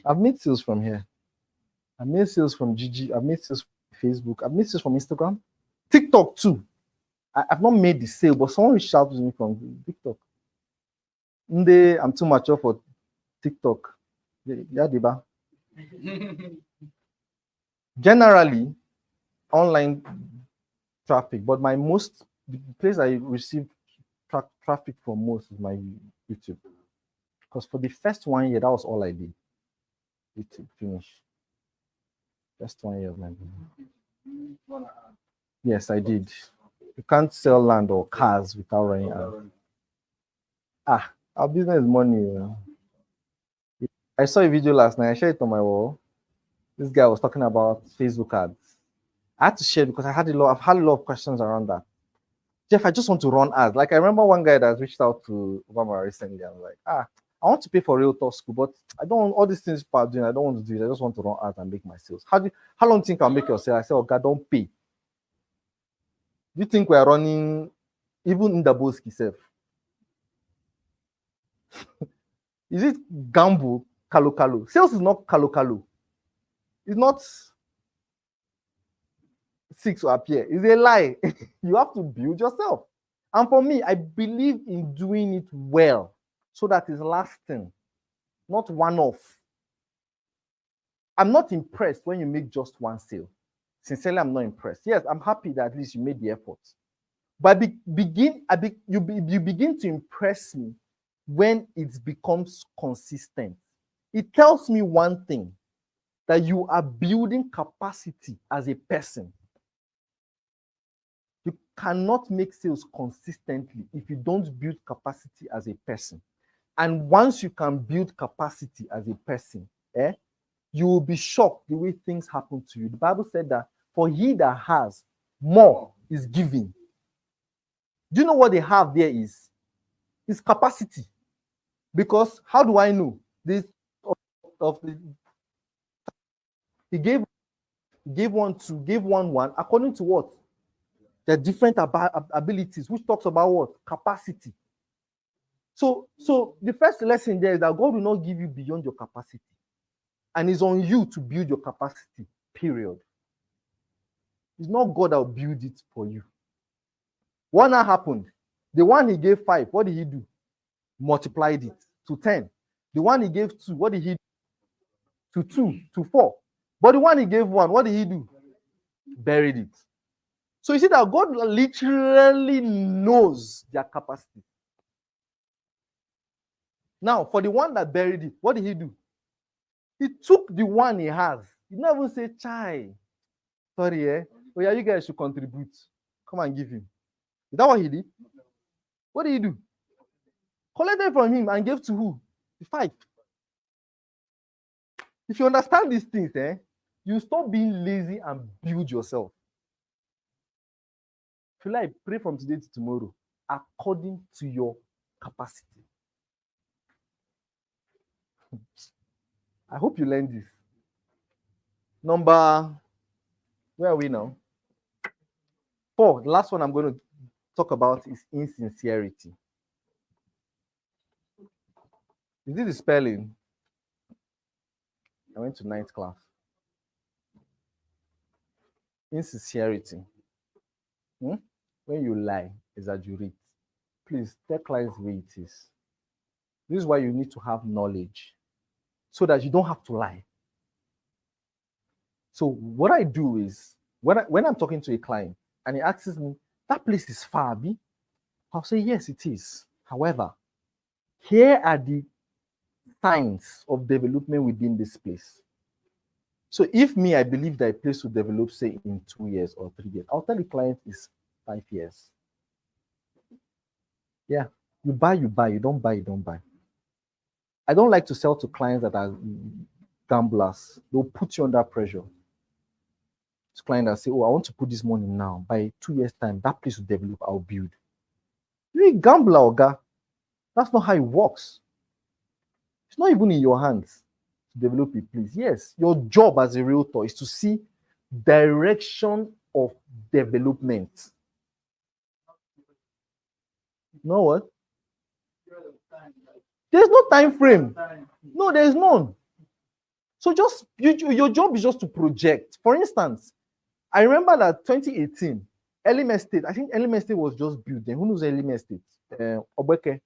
I've made sales from here. I've made sales from Gigi. I've made sales from Facebook. I've made sales from Instagram, TikTok too. I've not made the sale, but someone reached out to me from TikTok. I'm too mature for TikTok. Yeah, Deba. Generally, online traffic, but the place I receive traffic from most is my YouTube. Because for the first 1 year, that was all I did. YouTube finish. First 1 year of my business. Yes, I did. You can't sell land or cars without running ads. Our business is money. I saw a video last night. I shared it on my wall. This guy was talking about Facebook ads. I had to share because I've had a lot of questions around that. Jeff, I just want to run ads. Like I remember one guy that reached out to Obama recently. I'm like, I want to pay for Realtor School, but I don't want all these things people are doing. I don't want to do it. I just want to run ads and make my sales. How long do you think I'll make your sale? I said, oh God, don't pay. Do you think we're running even in the Boski self? Is it gamble, kalo? Sales is not kalo. It's not 6 to appear. It's a lie. You have to build yourself. And for me, I believe in doing it well so that it's lasting, not one-off. I'm not impressed when you make just one sale. Sincerely, I'm not impressed. Yes, I'm happy that at least you made the effort. But you begin to impress me when it becomes consistent. It tells me one thing, that you are building capacity as a person. You cannot make sales consistently if you don't build capacity as a person. And once you can build capacity as a person, you will be shocked the way things happen to you. The Bible said that for he that has, more is given. Do you know what they have there is? It's capacity. Because how do I know? He gave one according to what? The different abilities, which talks about what? Capacity. So the first lesson there is that God will not give you beyond your capacity. And it's on you to build your capacity, period. It's not God that will build it for you. What now happened? The one he gave 5, what did he do? Multiplied it to 10. The one he gave 2, what did he do? To 2, to 4. But the one he gave 1, what did he do? Buried it. So you see that God literally knows their capacity. Now, for the one that buried it, what did he do? He took the one he has. He never say, "Chai, sorry, oh yeah, you guys should contribute. Come and give him." Is that what he did? What did he do? Collected from him and gave to who? The 5. If you understand these things, you stop being lazy and build yourself. If you like, pray from today to tomorrow according to your capacity. I hope you learned this. Number, where are we now? 4. The last one I'm going to talk about is insincerity. Is this the spelling? I went to 9th class. Insincerity. When you lie, exaggerate. Please tell clients where it is. This is why you need to have knowledge so that you don't have to lie. So what I do is when I'm talking to a client and he asks me, that place is far, B? I'll say, yes, it is. However, here are the signs of development within this place. So if I believe that a place will develop, say, in 2 years or 3 years, I'll tell the client it's 5 years. Yeah, you buy, you don't buy, you don't buy. I don't like to sell to clients that are gamblers. They'll put you under pressure. It's clients that say, oh, I want to put this money now. By 2 years' time, that place will develop, I'll build. You're a gambler, Oga. That's not how it works. It's not even in your hands to develop a place. Yes, your job as a realtor is to see direction of development. You know what? There's no time frame. No, there's none. So just your job is just to project. For instance, I remember that 2018, Elim Estate, I think Elim Estate was just built then. Who knows Elim Estate? Obeke.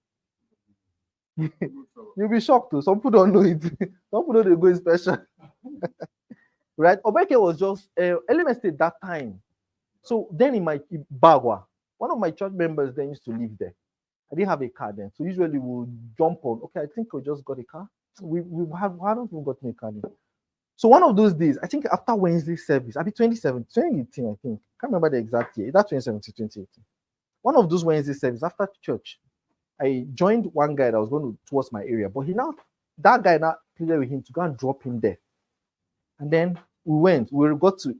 You'll be shocked too. Some people don't know it. Some people don't go special. Right? Obeke was just Elim Estate that time. So then in my Bagua, one of my church members then used to live there. I didn't have a car then. So usually we'll jump on. Okay, I think we just got a car. We haven't even gotten a car then. So one of those days, I think after Wednesday service, I'll be 2018, I think. I can't remember the exact year. That's 2017, 2018. One of those Wednesday service after church, I joined one guy that was going towards my area, but that guy now pleaded with him to go and drop him there. And then we got to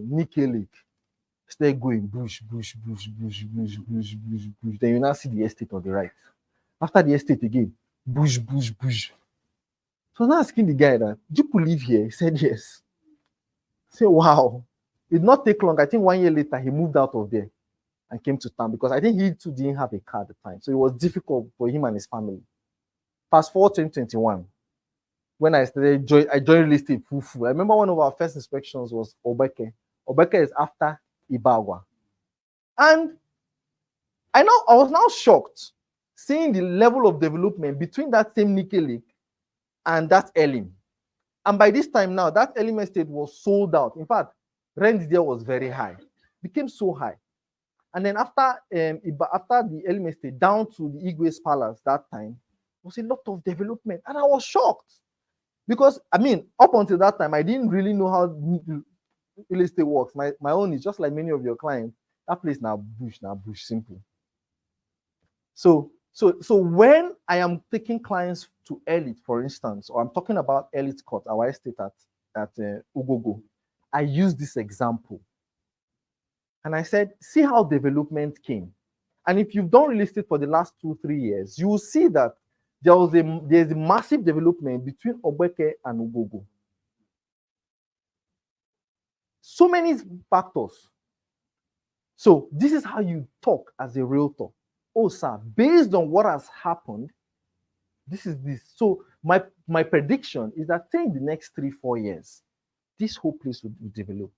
Nike Lake. Started going bush. Then you now see the estate on the right. After the estate again, bush. So I was asking the guy that, do you live here? He said yes. I said, wow. It did not take long. I think 1 year later, he moved out of there and came to town because I think he too didn't have a car at the time. So it was difficult for him and his family. Fast forward 2021. When I joined real estate full. I remember one of our first inspections was Obeke. Obeke is after Ibagua. And I was now shocked seeing the level of development between that same Nike Lake and that Elim. And by this time now, that Elim estate was sold out. In fact, rent there was very high. Became so high. And then after the Elim estate, down to the Igwe's Palace that time, was a lot of development. And I was shocked. Because, up until that time, I didn't really know how real estate works. My own is just like many of your clients. That place now bush, simple. So when I am taking clients to Elite, for instance, or I'm talking about Elite Court, our estate at Ugogo, I use this example. And I said, see how development came. And if you've done real estate for the last 2-3 years, you will see that there's a massive development between Obeke and Ugogo. So many factors. So this is how you talk as a realtor. Oh, sir, based on what has happened, this is this. So my prediction is that in the next 3-4 years, this whole place will develop.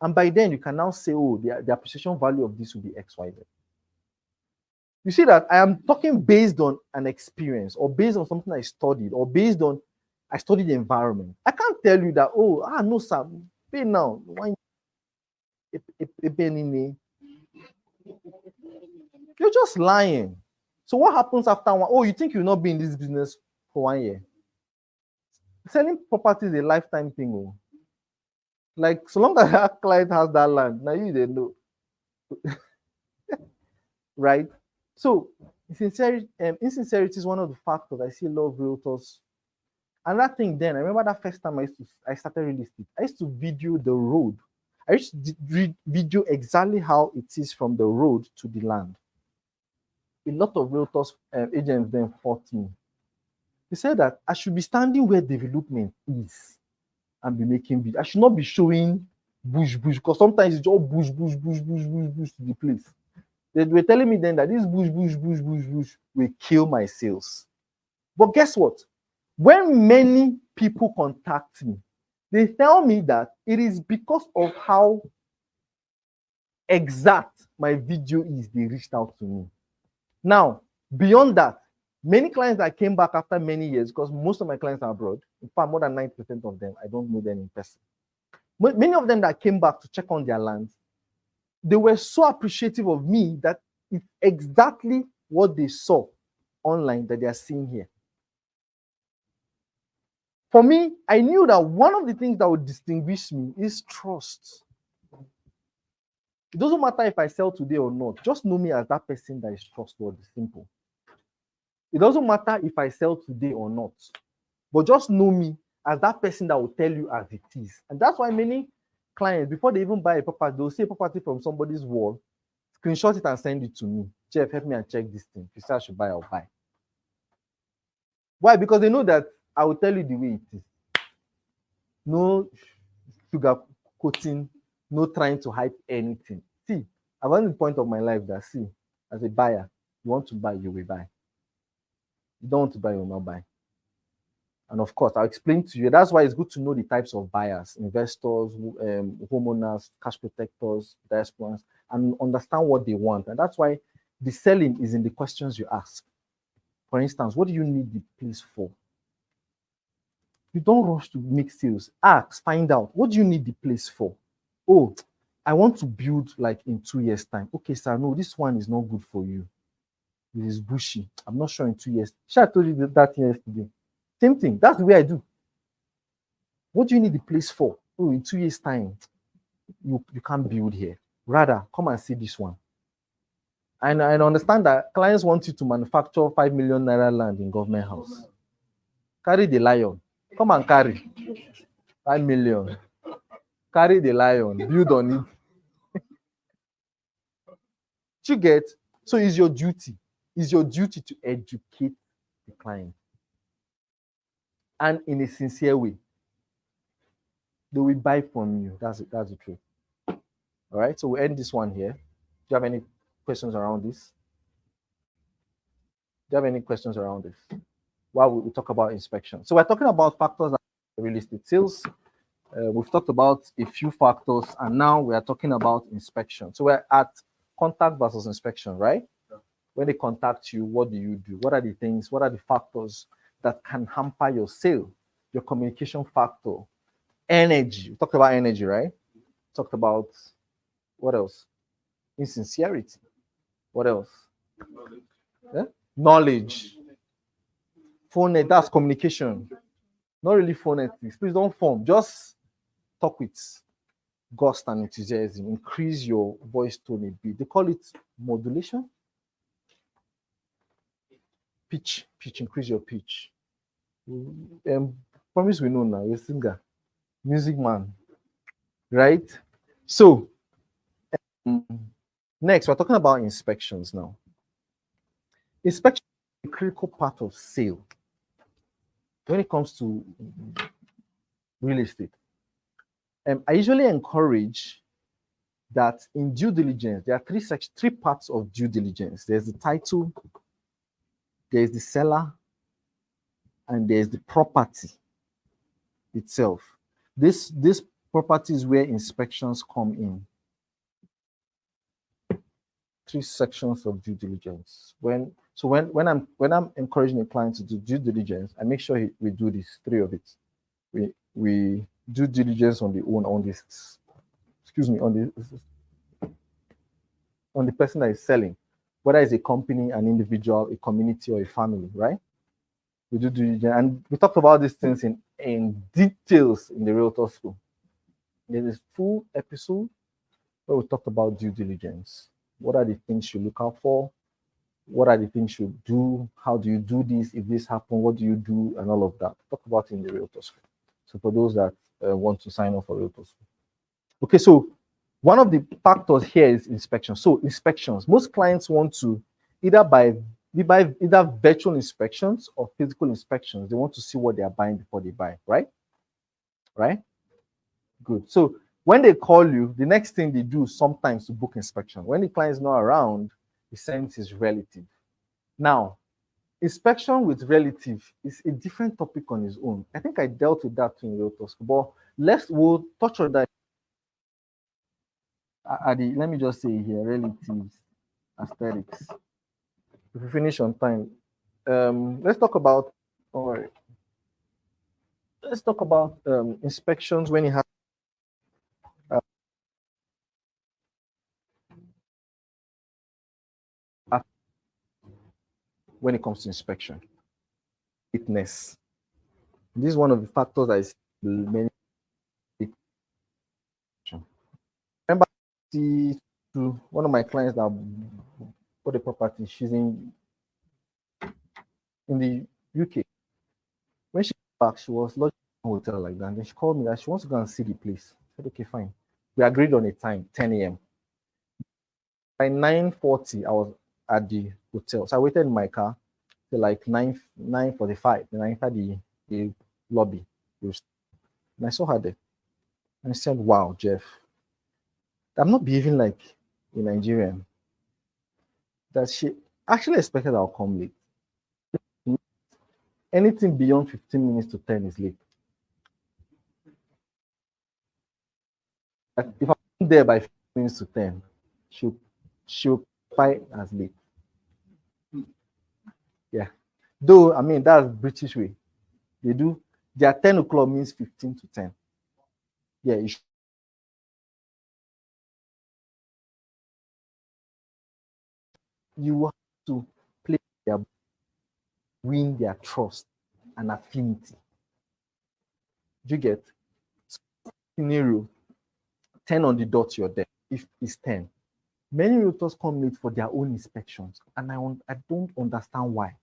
And by then, you can now say, oh, the appreciation value of this will be X, Y, Z. You see that I am talking based on an experience or based on something I studied or based on I studied the environment. I can't tell you that, no, sir, pay now. You're just lying. So what happens after one? Oh, you think you'll not be in this business for 1 year? Selling property is a lifetime thing. Oh. Like, so long as that client has that land, now you didn't know. Right? So, insincerity is one of the factors I see a lot of realtors. And that thing then, I remember that first time I started real estate, I used to video the road. I used to video exactly how it is from the road to the land. A lot of realtors, agents then fought me. He said that I should be standing where development is and be making videos. I should not be showing bush, because sometimes it's all bush to the place. They were telling me then that this bush will kill my sales. But guess what? When many people contact me, they tell me that it is because of how exact my video is, they reached out to me. Now, beyond that, many clients that came back after many years, because most of my clients are abroad, in fact, more than 90% of them, I don't know them in person. Many of them that came back to check on their lands, they were so appreciative of me that it's exactly what they saw online that they are seeing here. For me, I knew that one of the things that would distinguish me is trust. It doesn't matter if I sell today or not. Just know me as that person that is trustworthy. Simple. It doesn't matter if I sell today or not. But just know me as that person that will tell you as it is. And that's why many clients, before they even buy a property, they'll see a property from somebody's wall, screenshot it and send it to me. Jeff, help me and check this thing. If you say I should buy, I'll buy. Why? Because they know that I will tell you the way it is. No sugar coating, no trying to hype anything. See, I've at the point of my life that, see, as a buyer, you want to buy, you will buy. You don't want to buy, you will not buy. And of course, I'll explain to you. That's why it's good to know the types of buyers, investors, homeowners, cash protectors, diasporans, and understand what they want. And that's why the selling is in the questions you ask. For instance, what do you need the place for? You don't rush to make sales. Ask, find out. What do you need the place for? Oh, I want to build like in 2 years' time. Okay, sir, no, this one is not good for you. It is bushy. I'm not sure in 2 years. I told you that yesterday. Same thing. That's the way I do. What do you need the place for? Oh, in 2 years' time, you can't build here. Rather, come and see this one. And I understand that clients want you to manufacture 5 million naira land in government house. Carry the lion. Come and carry 5 million. Carry the lion. Build on it. You get? So it's your duty. It's your duty to educate the client. And in a sincere way. They will buy from you. That's the truth. All right. So we'll end this one here. Do you have any questions around this? Do you have any questions around this? While we talk about inspection. So we're talking about factors that real estate sales. We've talked about a few factors, and now we are talking about inspection. So we're at contact versus inspection, right? Yeah. When they contact you, what do you do? What are the things? What are the factors that can hamper your sale? Your communication factor, energy. We talked about energy, right? Talked about what else? Insincerity. What else? Knowledge. Yeah? Knowledge. Phone, that's communication. Not really phonetics. Please don't form. Just talk with gust and enthusiasm. Increase your voice tone a bit. They call it modulation. Pitch. Increase your pitch. Promise we know now. You're a singer, music man, right? So next, we're talking about inspections now. Inspection is a critical part of sale. When it comes to real estate, I usually encourage that in due diligence, there are three parts of due diligence. There's the title, there's the seller, and there's the property itself. This property is where inspections come in. 3 sections of due diligence. When I'm encouraging a client to do due diligence, I make sure we do these 3 of it. We do diligence on the person that is selling, whether it's a company, an individual, a community, or a family, right? We do due diligence, and we talked about these things in details in the Realtor School. There's a full episode where we talked about due diligence. What are the things you look out for? What are the things you do? How do you do this? If this happens, what do you do? And all of that. Talk about it in the Realtor School. So for those that want to sign up for Realtor School. Okay, so one of the factors here is inspection. So inspections. Most clients want to either by We buy either virtual inspections or physical inspections. They want to see what they are buying before they buy, right? Right? Good. So when they call you, the next thing they do sometimes to book inspection. When the client is not around, he sends his relative. Now, inspection with relative is a different topic on its own. I think I dealt with that in Realtors, but we'll touch on that. Let me just say here, relatives, aesthetics. If we finish on time, let's talk about. All right. Let's talk about inspections when you have. When it comes to inspection, fitness. This is one of the factors that is many. Remember, to one of my clients that bought a property. She's in the UK. When she came back, she was lodged in a hotel like that. And then she called me that she wants to go and see the place. I said, okay, fine. We agreed on a time, 10 a.m. By 9:40, I was at the hotel. So I waited in my car till like 9:45. Then I entered the lobby. And I saw her there. And I said, wow, Jeff, I'm not behaving like a Nigerian. That she actually expected I'll come late. Anything beyond 15 minutes to 10 is late. If I'm there by 15 minutes to 10, she'll fight as late. Yeah. Though, I mean, that's British way. They do, their 10 o'clock means 15 to 10. Yeah, you have to play their, win their trust and affinity. Do you get? Scenario, 10 on the dot, you're there. If it's 10. Many realtors come late for their own inspections, and I don't understand why.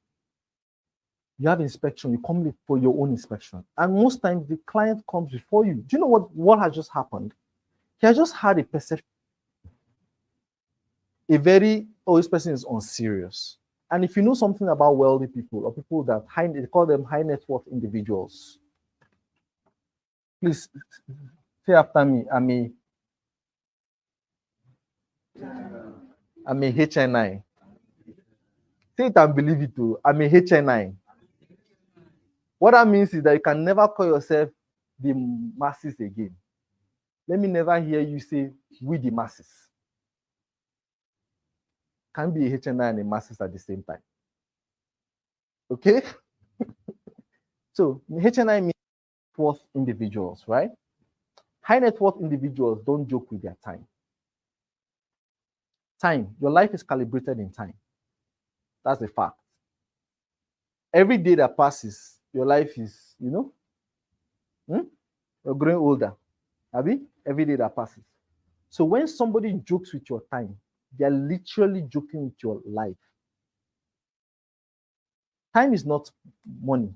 You have inspection, you come late for your own inspection, and most times the client comes before you. Do you know what has just happened? He has just had a perception, this person is unserious. And if you know something about wealthy people or people that they call them high net worth individuals, please say after me. I'm a HNI. Say it and believe it too. I'm a HNI. What that means is that you can never call yourself the masses again. Let me never hear you say we the masses. Can't be a HNI and a masses at the same time. Okay? So HNI means worth individuals, right? High net worth individuals don't joke with their time. Time, your life is calibrated in time. That's a fact. Every day that passes, your life is, you're growing older. Abi? Every day that passes. So when somebody jokes with your time, they're literally joking with your life. Time is not money.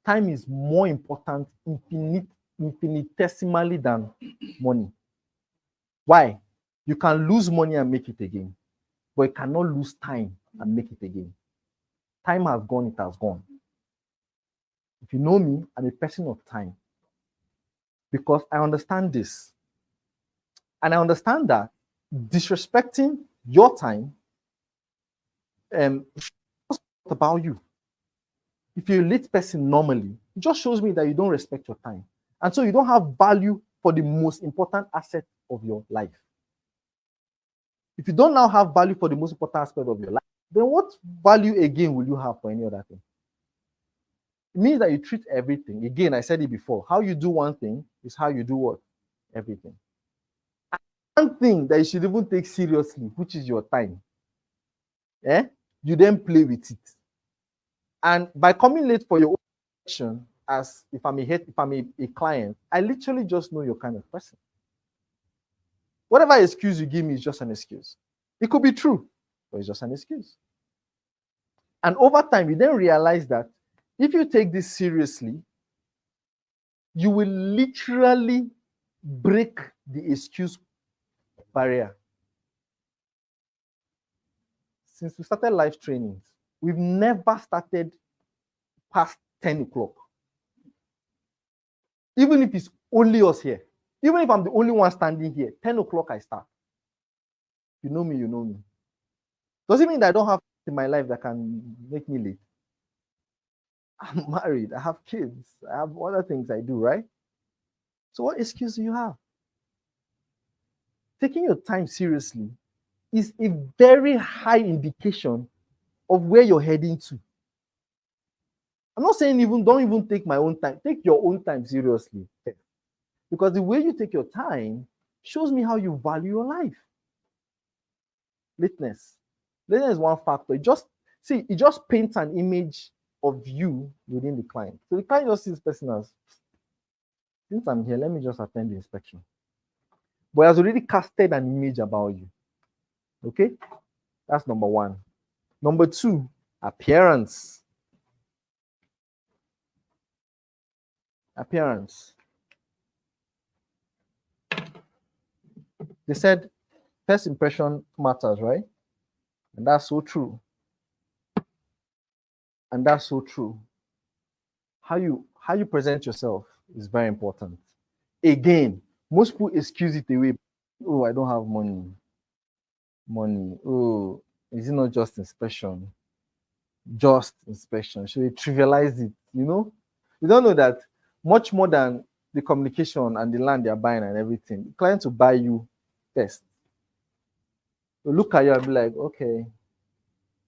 Time is more important infinitesimally than money. Why? You can lose money and make it again, but you cannot lose time and make it again. Time has gone, it has gone. If you know me, I'm a person of time because I understand this. And I understand that disrespecting your time is about you. If you're a late person normally, it just shows me that you don't respect your time. And so you don't have value for the most important asset of your life. If you don't now have value for the most important aspect of your life, then what value again will you have for any other thing? It means that you treat everything. Again, I said it before. How you do one thing is how you do what? Everything. One thing that you should even take seriously, which is your time. You then play with it. And by coming late for your own action, as if I'm a client, I literally just know your kind of person. Whatever excuse you give me is just an excuse. It could be true, but it's just an excuse. And over time, you then realize that if you take this seriously, you will literally break the excuse barrier. Since we started live trainings, We've never started past 10 o'clock. Even if it's only us here, even if I'm the only one standing here, 10 o'clock I start. You know me, you know me. Does it mean that I don't have in my life that can make me late? I'm married, I have kids, I have other things I do, right? So what excuse do you have? Taking your time seriously is a very high indication of where you're heading to. I'm not saying don't even take my own time. Take your own time seriously. Because the way you take your time shows me how you value your life. Lateness. Lateness is one factor. It just paints an image of you within the client. So the client just sees this person as, since I'm here, let me just attend the inspection. But he has already casted an image about you. Okay? That's number one. Number two, appearance. Appearance. They said first impression matters, right? And that's so true. And that's so true. How you present yourself is very important. Again, most people excuse it away. Oh, I don't have money. Oh, is it not just inspection? Just inspection. Should we trivialize it? You don't know that much more than the communication and the land they're buying and everything. The client will buy you first. They'll look at you and be like, okay.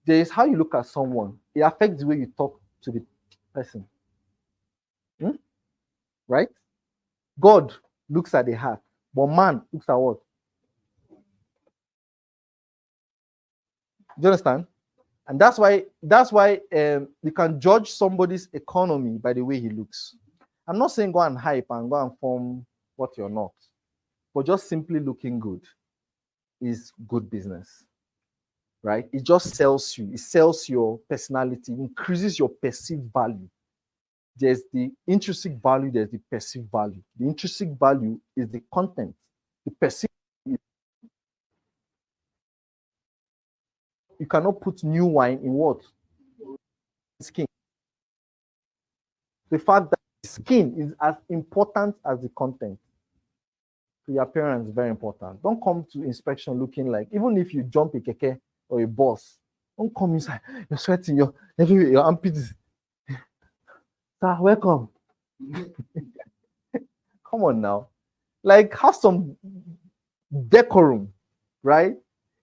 There is how you look at someone. It affects the way you talk to the person. Right? God looks at the heart, but man looks at what? Do you understand? And that's why you can judge somebody's economy by the way he looks. I'm not saying go and hype and go and form what you're not, but just simply looking good is good business, right? It just sells you. It sells your personality, increases your perceived value. There's the intrinsic value, there's the perceived value. The intrinsic value is the content. The perceived, you cannot put new wine in what? Skin. The fact that the skin is as important as the content. So your appearance is very important. Don't come to inspection looking like, even if you jump a keke or a bus, don't come inside. You're sweating, your armpits. Sir, welcome. Come on now. Like, have some decorum, right?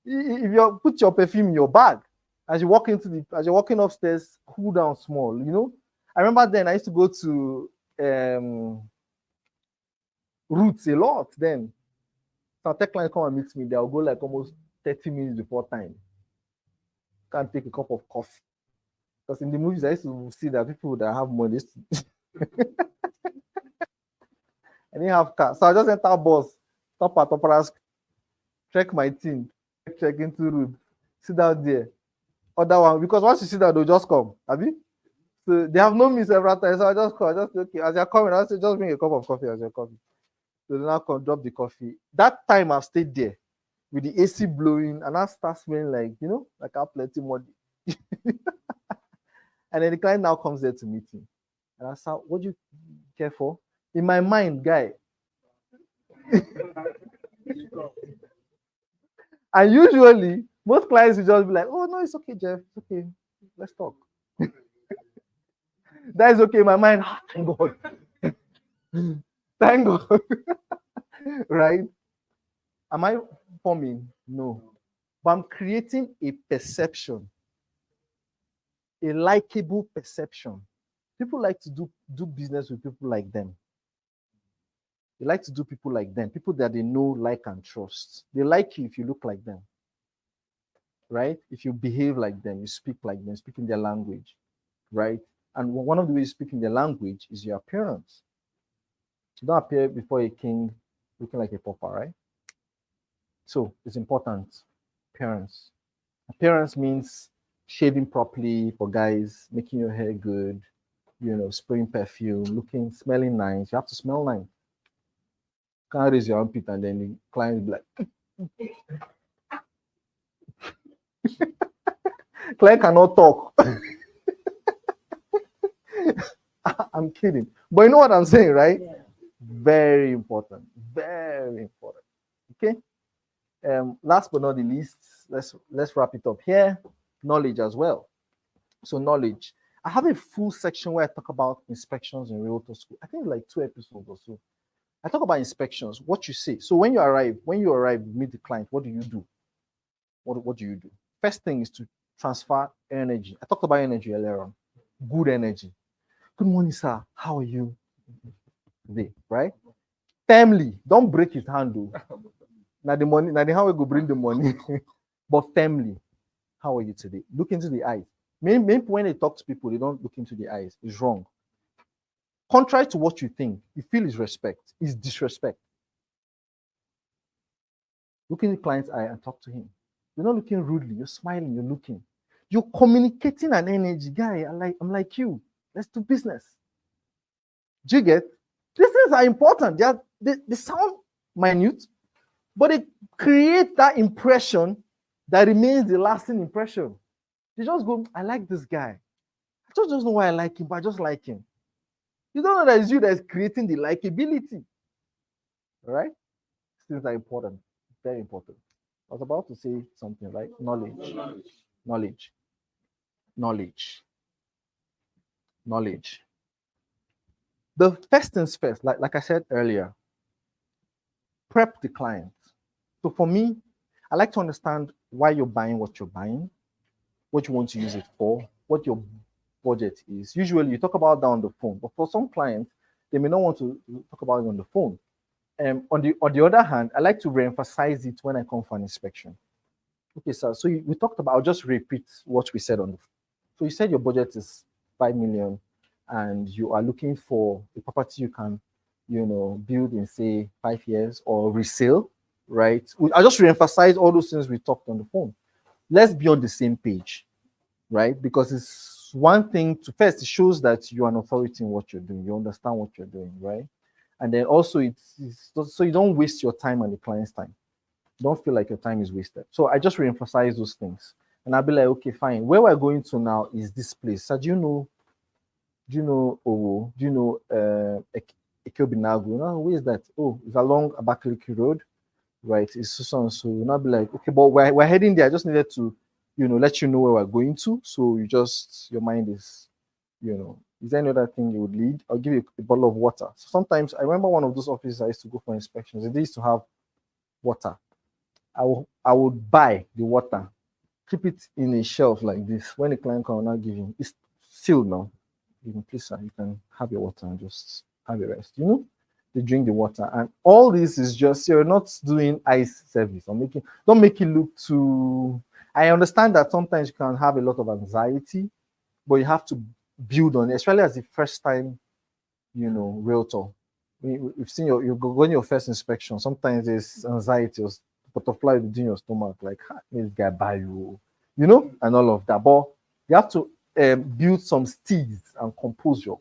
If you put your perfume in your bag as you're walking upstairs, cool down small. I remember then I used to go to Roots a lot then. So tech client come and meet me, they'll go like almost 30 minutes before time. Can't take a cup of coffee. Because in the movies, I used to see that people that have money. I didn't have car. So I just enter bus, stop at Opera, check my team, check into room, sit down there. Other one, because once you sit down, they'll just come. Have you? So they have known me several times. So I just call, okay. As you're coming, I say, just bring a cup of coffee as you're coming. So they now come, drop the coffee. That time I've stayed there with the AC blowing, and I start smelling like I have plenty money. And then the client now comes there to meet me. And I said, what do you care for? In my mind, guy. And usually, most clients will just be like, oh, no, it's okay, Jeff. It's okay. Let's talk. That is okay in my mind. Thank God. Thank God. Right? Am I forming? No. But I'm creating a perception, a likable perception. People like to do business with people like them. They like to do people like them, people that they know, like, and trust. They like you if you look like them, right? If you behave like them, you speak like them, speak in their language, right? And one of the ways you speak in their language is your appearance. You don't appear before a king looking like a pauper, right? So it's important. Appearance. Appearance means shaving properly for guys, making your hair good, spraying perfume, smelling nice. You have to smell nice. Can't raise your armpit and then the client will be like, Client cannot talk. I'm kidding. But you know what I'm saying, right? Yeah. Very important. Very important. Okay. Last but not the least, let's wrap it up here. Knowledge as well. So knowledge. I have a full section where I talk about inspections in realtor school. I think like 2 episodes or so. I talk about inspections, what you say. So when you arrive, meet the client, what do you do? What do you do? First thing is to transfer energy. I talked about energy earlier on. Good energy. Good morning, sir. How are you today? Right? Family. Don't break his hand, though. Now the money, now the how we go bring the money. But family, how are you today? Look into the eyes. Maybe when they talk to people, they don't look into the eyes. It's wrong. Contrary to what you think, you feel is respect, is disrespect. Look in the client's eye and talk to him. You're not looking rudely, you're smiling, you're looking. You're communicating an energy. Guy, I'm like you. Let's do business. Do you get? These things are important. They sound minute, but it creates that impression that remains the lasting impression. You just go, I like this guy. I just don't know why I like him, but I just like him. You don't know that it's you that's creating the likability. All right? Things are important. Very important. I was about to say something, right? Knowledge. Knowledge. Knowledge. Knowledge. The first things first, like I said earlier, prep the client. So for me, I like to understand why you're buying what you're buying, what you want to use it for, what your budget is. Usually you talk about that on the phone, but for some clients, they may not want to talk about it on the phone. On the other hand, I like to re-emphasize it when I come for an inspection. Okay, sir. So we talked about. I'll just repeat what we said on the. So you said your budget is 5 million, and you are looking for a property you can, build in say 5 years or resale, right? I just re-emphasize all those things we talked on the phone. Let's be on the same page, right? Because it's one thing to first, it shows that you're an authority in what you're doing. You understand what you're doing, right? And then also it's so you don't waste your time and the client's time. Don't feel like your time is wasted. So I just re-emphasize those things. And I'll be like, okay, fine. Where we're going to now is this place. So do you know Owo? Do you know Ekobinagu? Where is that? Oh, it's along Abakaliki Road, right? It's so and so. You'll not be like, okay, but we're heading there. I just needed to, let you know where we're going to. So your mind is, is there any other thing you would need? I'll give you a bottle of water. So sometimes I remember one of those offices I used to go for inspections. They used to have water. I would buy the water, keep it in a shelf like this. When the client come, not give him, it's sealed now. Please, sir, you can have your water and just have a rest. They drink the water, and all this is just you're not doing ice service or don't make it look too. I understand that sometimes you can have a lot of anxiety, but you have to build on it, especially as the first time, realtor. We've seen you're going your first inspection. Sometimes there's anxiety or butterfly within your stomach, like this guy buy you, and all of that. But you have to build some steeds and composure,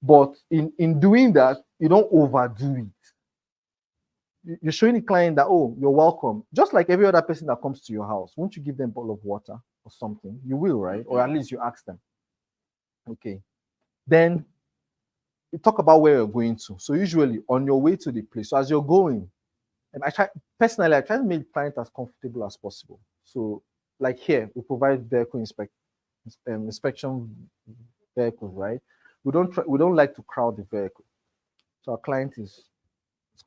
But in doing that, you don't overdo it. You're showing the client that, oh, you're welcome. Just like every other person that comes to your house. Won't you give them a bottle of water or something? You will, right? Or at least you ask them. Okay. Then you talk about where you're going to. So usually on your way to the place. So as you're going, and I try to make the client as comfortable as possible. So like here, we provide vehicle inspection vehicles, right? We don't like to crowd the vehicle. So our client is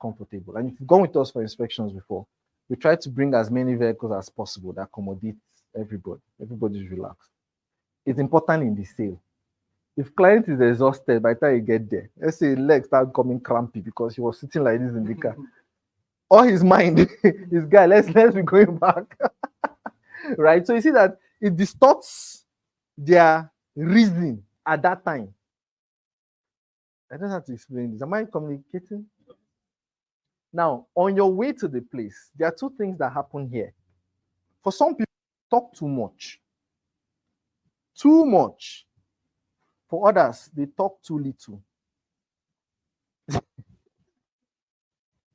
comfortable. And if you've gone with us for inspections before, we try to bring as many vehicles as possible that accommodate everybody. Everybody's relaxed. It's important in the sale. If client is exhausted by the time you get there, let's say legs start coming crampy because he was sitting like this in the car, or his mind, his guy, let's be going back. Right? So you see that it distorts their reasoning at that time. I don't have to explain this. Am I communicating? Now, on your way to the place, there are two things that happen here. For some people, talk too much. Too much. For others, they talk too little.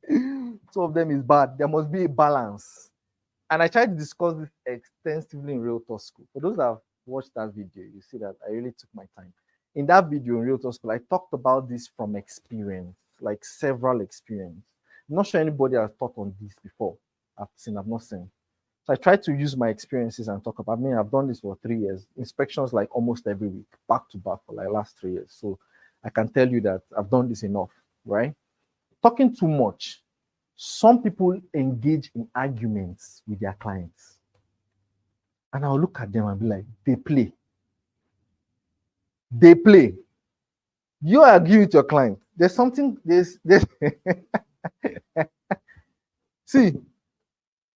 Two of them is bad. There must be a balance. And I tried to discuss this extensively in Realtor School. For those that have watched that video, you see that I really took my time. In that video in Realtor School, I talked about this from experience, like several experience. I'm not sure anybody has thought on this before. I've not seen. So I tried to use my experiences and talk about. I mean, I've done this for 3 years, inspections like almost every week, back to back for like last 3 years. So I can tell you that I've done this enough, right? Talking too much. Some people engage in arguments with their clients. And I'll look at them and be like, they play. They play. You argue with your client. There's something, there's see,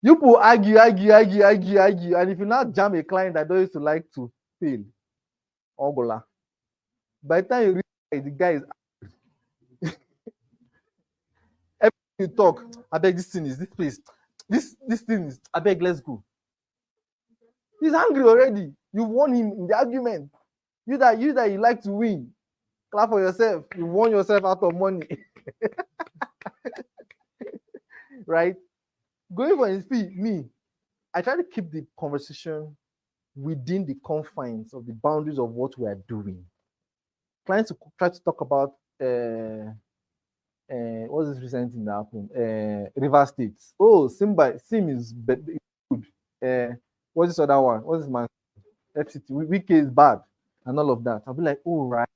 you people argue, and if you now jam a client that don't used to like to fail, Ogola. By the time you realize the guy is every you talk, I beg this thing is this place. This thing is I beg, let's go. He's angry already. You won him in the argument. You that you like to win. Clap for yourself. You won yourself out of money. Right? Going for his fee, me, I try to keep the conversation within the confines of the boundaries of what we are doing. Clients try to talk about what's this recent thing that happened? River State. Oh, Sim is good. What's this other one? What's this man? FCT. Wike is bad, and all of that. I'll be like, oh, right.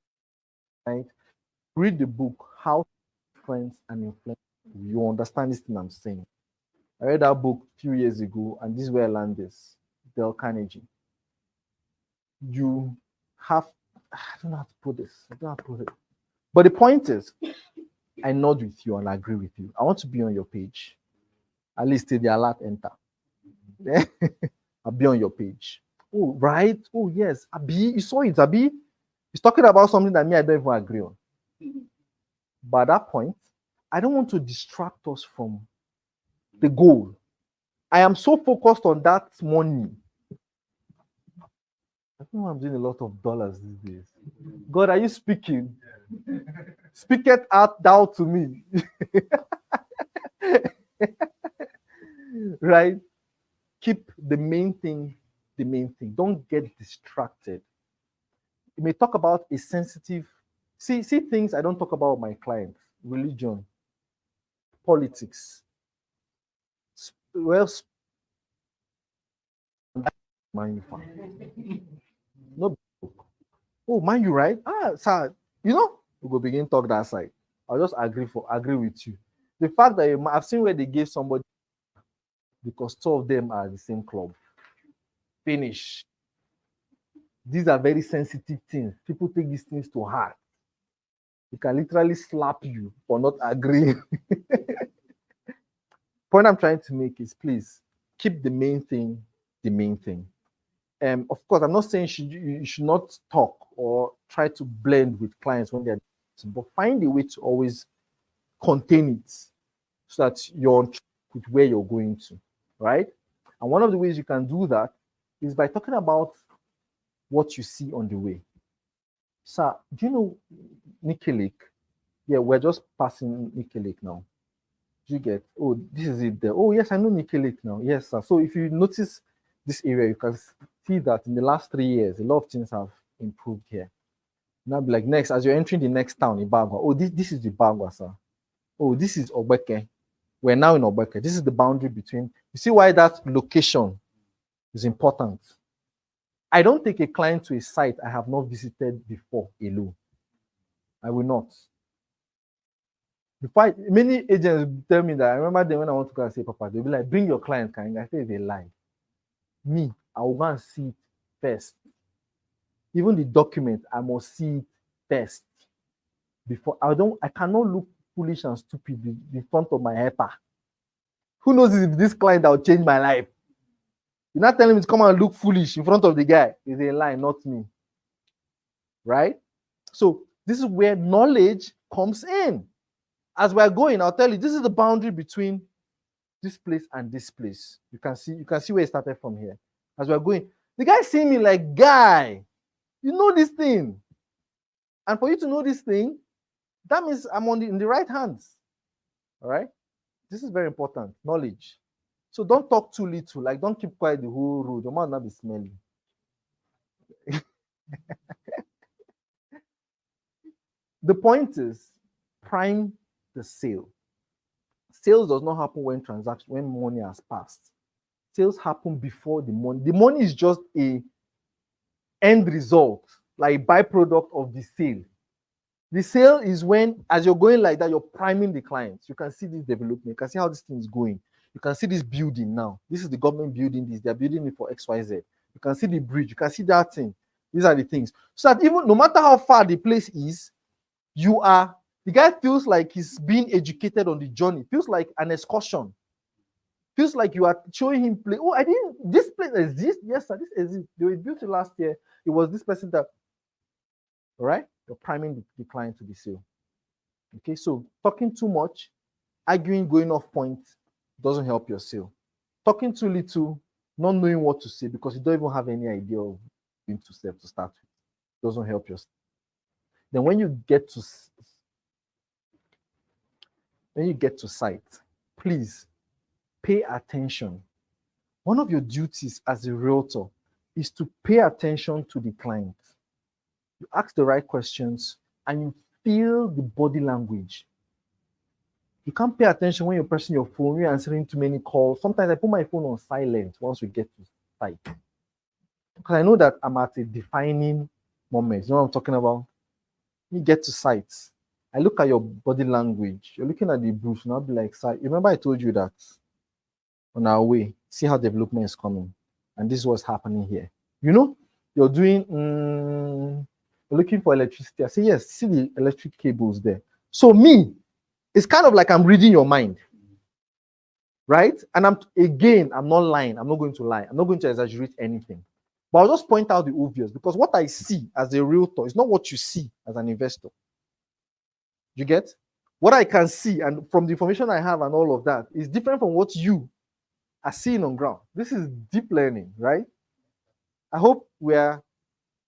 Read the book, How Friends and Influence. You understand this thing I'm saying. I read that book a few years ago, and this is where I learned this. Dale Carnegie. You have, I don't know how to put this. I don't know how to put it. But the point is, I nod with you and I agree with you. I want to be on your page. At least till the alert enter. I'll be on your page. Oh, right. Oh, yes. Abi, you saw it, Abi. He's talking about something that me, I don't even agree on. But at that point, I don't want to distract us from the goal. I am so focused on that money. I think I'm doing a lot of dollars these days. God, are you speaking? Speak it out thou to me. Right? Keep the main thing the main thing. Don't get distracted. You may talk about a sensitive, see things I don't talk about with my clients: religion, politics. Well, Man U fan. No, oh, Man U, right? Ah, sir, you know, we go begin talk that side. I'll just agree with you. The fact that I've seen where they gave somebody because 2 of them are the same club. Finish. These are very sensitive things. People take these things to heart. They can literally slap you for not agreeing. Point I'm trying to make is, please keep the main thing the main thing. Of course, I'm not saying you should not talk or try to blend with clients when they're, but find a way to always contain it so that you're on track with where you're going to, right? And one of the ways you can do that is by talking about what you see on the way. Sir, do you know Nikki Lake? Yeah, we're just passing Nikki Lake now. Do you get? Oh, this is it there. Oh, yes, I know Nikki Lake now. Yes, sir. So if you notice this area, you can see that in the last 3 years, a lot of things have improved here. Now, be like, next, as you're entering the next town, Ibagwa. Oh, this is the Ibagwa, sir. Oh, this is Obeke. We're now in Obeke. This is the boundary between. You see why that location is important. I don't take a client to a site I have not visited before alone. I will not. Many agents tell me that. I remember them when I want to go and say, Papa, they'll be like, bring your client. Can I say they lie? Me, I will go and see it first. Even the document, I must see it first. Before I cannot look foolish and stupid in front of my helper. Who knows if this client that will change my life? You're not telling me to come and look foolish in front of the guy. It's a lie, not me. Right? So this is where knowledge comes in. As we're going, I'll tell you, this is the boundary between this place and this place. You can see where it started from here. As we're going, the guy seeing me like, guy, you know this thing. And for you to know this thing, that means I'm in the right hands. All right? This is very important. Knowledge. So don't talk too little. Like, don't keep quiet the whole road. Your mouth not be smelly. The point is, prime the sale. Sales does not happen when money has passed. Sales happen before the money. The money is just a end result, like byproduct of the sale. The sale is when, as you're going like that, you're priming the clients. You can see this development. You can see how this thing is going. You can see this building now. This is the government building this. They're building it for XYZ. You can see the bridge. You can see that thing. These are the things. So that even no matter how far the place is, the guy feels like he's being educated on the journey. Feels like an excursion. Feels like you are showing him play. Oh, this place exists. Yes, sir, this exists. They were built last year. It was this person that, all right? You're priming the client to the sale. Okay, so talking too much, arguing, going off point doesn't help your sale. Talking too little, not knowing what to say because you don't even have any idea of going to sell to start with, doesn't help your sale. Then when you get to site, please pay attention. One of your duties as a realtor is to pay attention to the client. You ask the right questions and you feel the body language. You can't pay attention when you're pressing your phone, you're answering too many calls. Sometimes I put my phone on silent once we get to site. Because I know that I'm at a defining moment. You know what I'm talking about? You get to sites. I look at your body language. You're looking at the bush, and I'll be like, "Sir, remember I told you that on our way, see how development is coming. And this is what's happening here. You know, you're doing, you're looking for electricity. I say, yes, see the electric cables there. So me, it's kind of like I'm reading your mind, right? And I'm not lying. I'm not going to lie. I'm not going to exaggerate anything. But I'll just point out the obvious because what I see as a realtor is not what you see as an investor. You get? What I can see and from the information I have and all of that is different from what you are seeing on ground. This is deep learning, right? I hope we are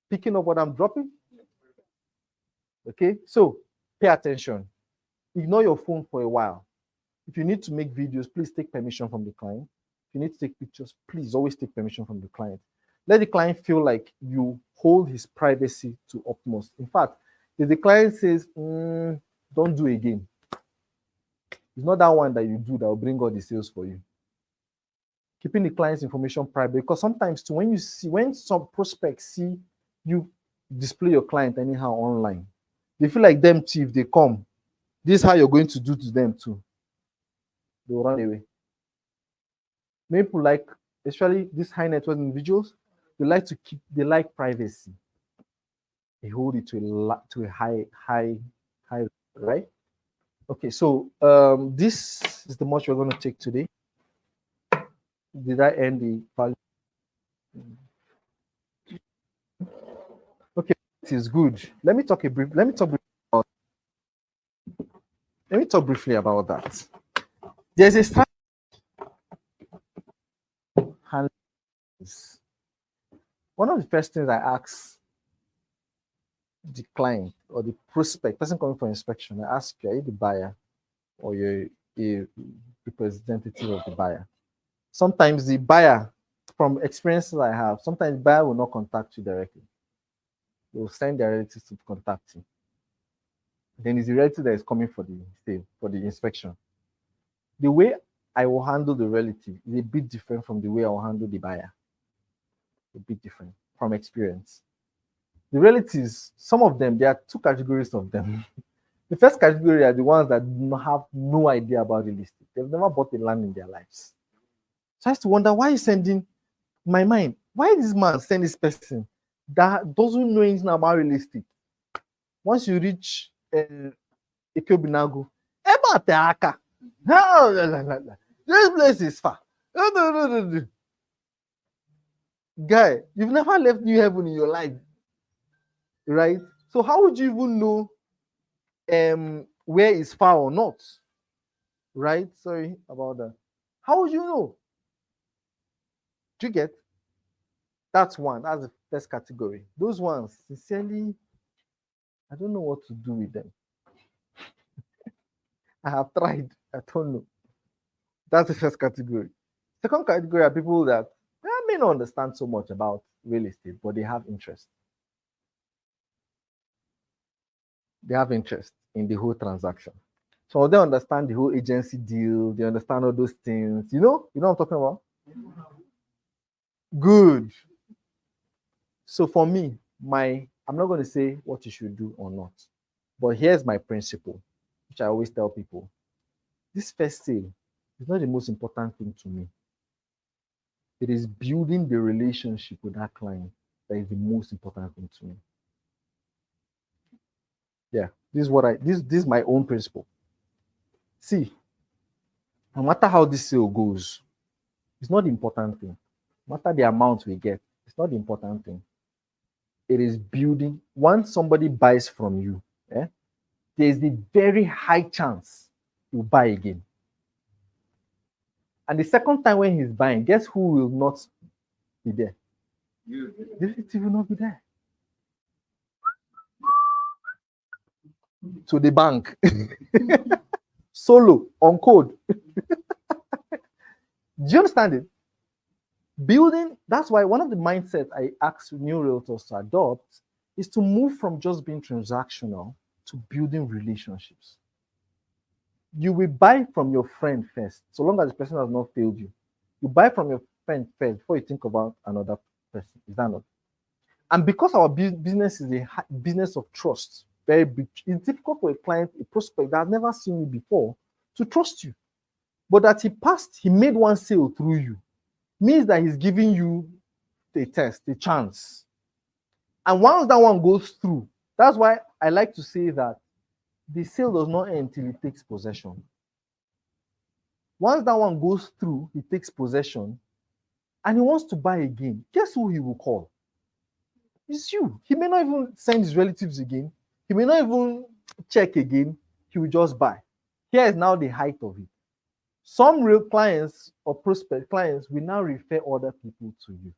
picking up what I'm dropping. Okay, so pay attention. Ignore your phone for a while. If you need to make videos, please take permission from the client. If you need to take pictures, please always take permission from the client. Let the client feel like you hold his privacy to utmost. In fact, if the client says, don't do again, it's not that one that you do that will bring all the sales for you. Keeping the client's information private, because sometimes too, when some prospects see you display your client anyhow online, they feel like them too, if they come, this is how you're going to do to them too. They'll run away. Many people like, especially these high net worth individuals, they like privacy. They hold it to a high, right? Okay, so this is the much we're going to take today. Did I end the value? Okay, it is good. Let me talk briefly about that. There's a strategy. One of the first things I ask the client or the prospect, person coming for inspection, I ask you, are you the buyer or you're a representative of the buyer? Sometimes the buyer, from experiences I have, sometimes the buyer will not contact you directly. They will send their relatives to contact you. Then it's the relative that is coming for the sale, for the inspection. The way I will handle the relative is a bit different from the way I will handle the buyer. A bit different from experience. The relatives, some of them, there are two categories of them. The first category are the ones that have no idea about real estate. They've never bought a land in their lives. So I used to wonder, why is sending my mind? Why this man send this person that doesn't know anything about real estate? Once you reach Ekobinago, this place is far. Guy, you've never left New Haven in your life, right? So how would you even know where is far or not? Right? Sorry about that. How would you know? Do you get? That's one. That's the first category. Those ones, sincerely, I don't know what to do with them. I have tried. I don't know. That's the first category. Second category are people that may not understand so much about real estate, but they have interest. They have interest in the whole transaction. So they understand the whole agency deal, they understand all those things. You know what I'm talking about? Good. So for me, I'm not going to say what you should do or not, but here's my principle, which I always tell people. This first sale is not the most important thing to me. It is building the relationship with that client that is the most important thing to me. Yeah, this is my own principle. See, no matter how this sale goes, it's not the important thing. No matter the amount we get, it's not the important thing. It is building. Once somebody buys from you, there's the very high chance he'll buy again. And the second time when he's buying, guess who will not be there? You. The relative will not be there. To the bank. Solo, on code. Do you understand it? Building, that's why one of the mindsets I ask new realtors to adopt is to move from just being transactional to building relationships. You will buy from your friend first, so long as the person has not failed you. You buy from your friend first before you think about another person. Is that not? And because our business is a business of trust, very big, it's difficult for a client, a prospect that has never seen you before, to trust you. But that he made one sale through you, means that he's giving you a test, a chance. And once that one goes through, that's why I like to say that the sale does not end until he takes possession. Once that one goes through, he takes possession, and he wants to buy again. Guess who he will call? It's you. He may not even send his relatives again. He may not even check again. He will just buy. Here is now the height of it. Some real clients or prospect clients will now refer other people to you.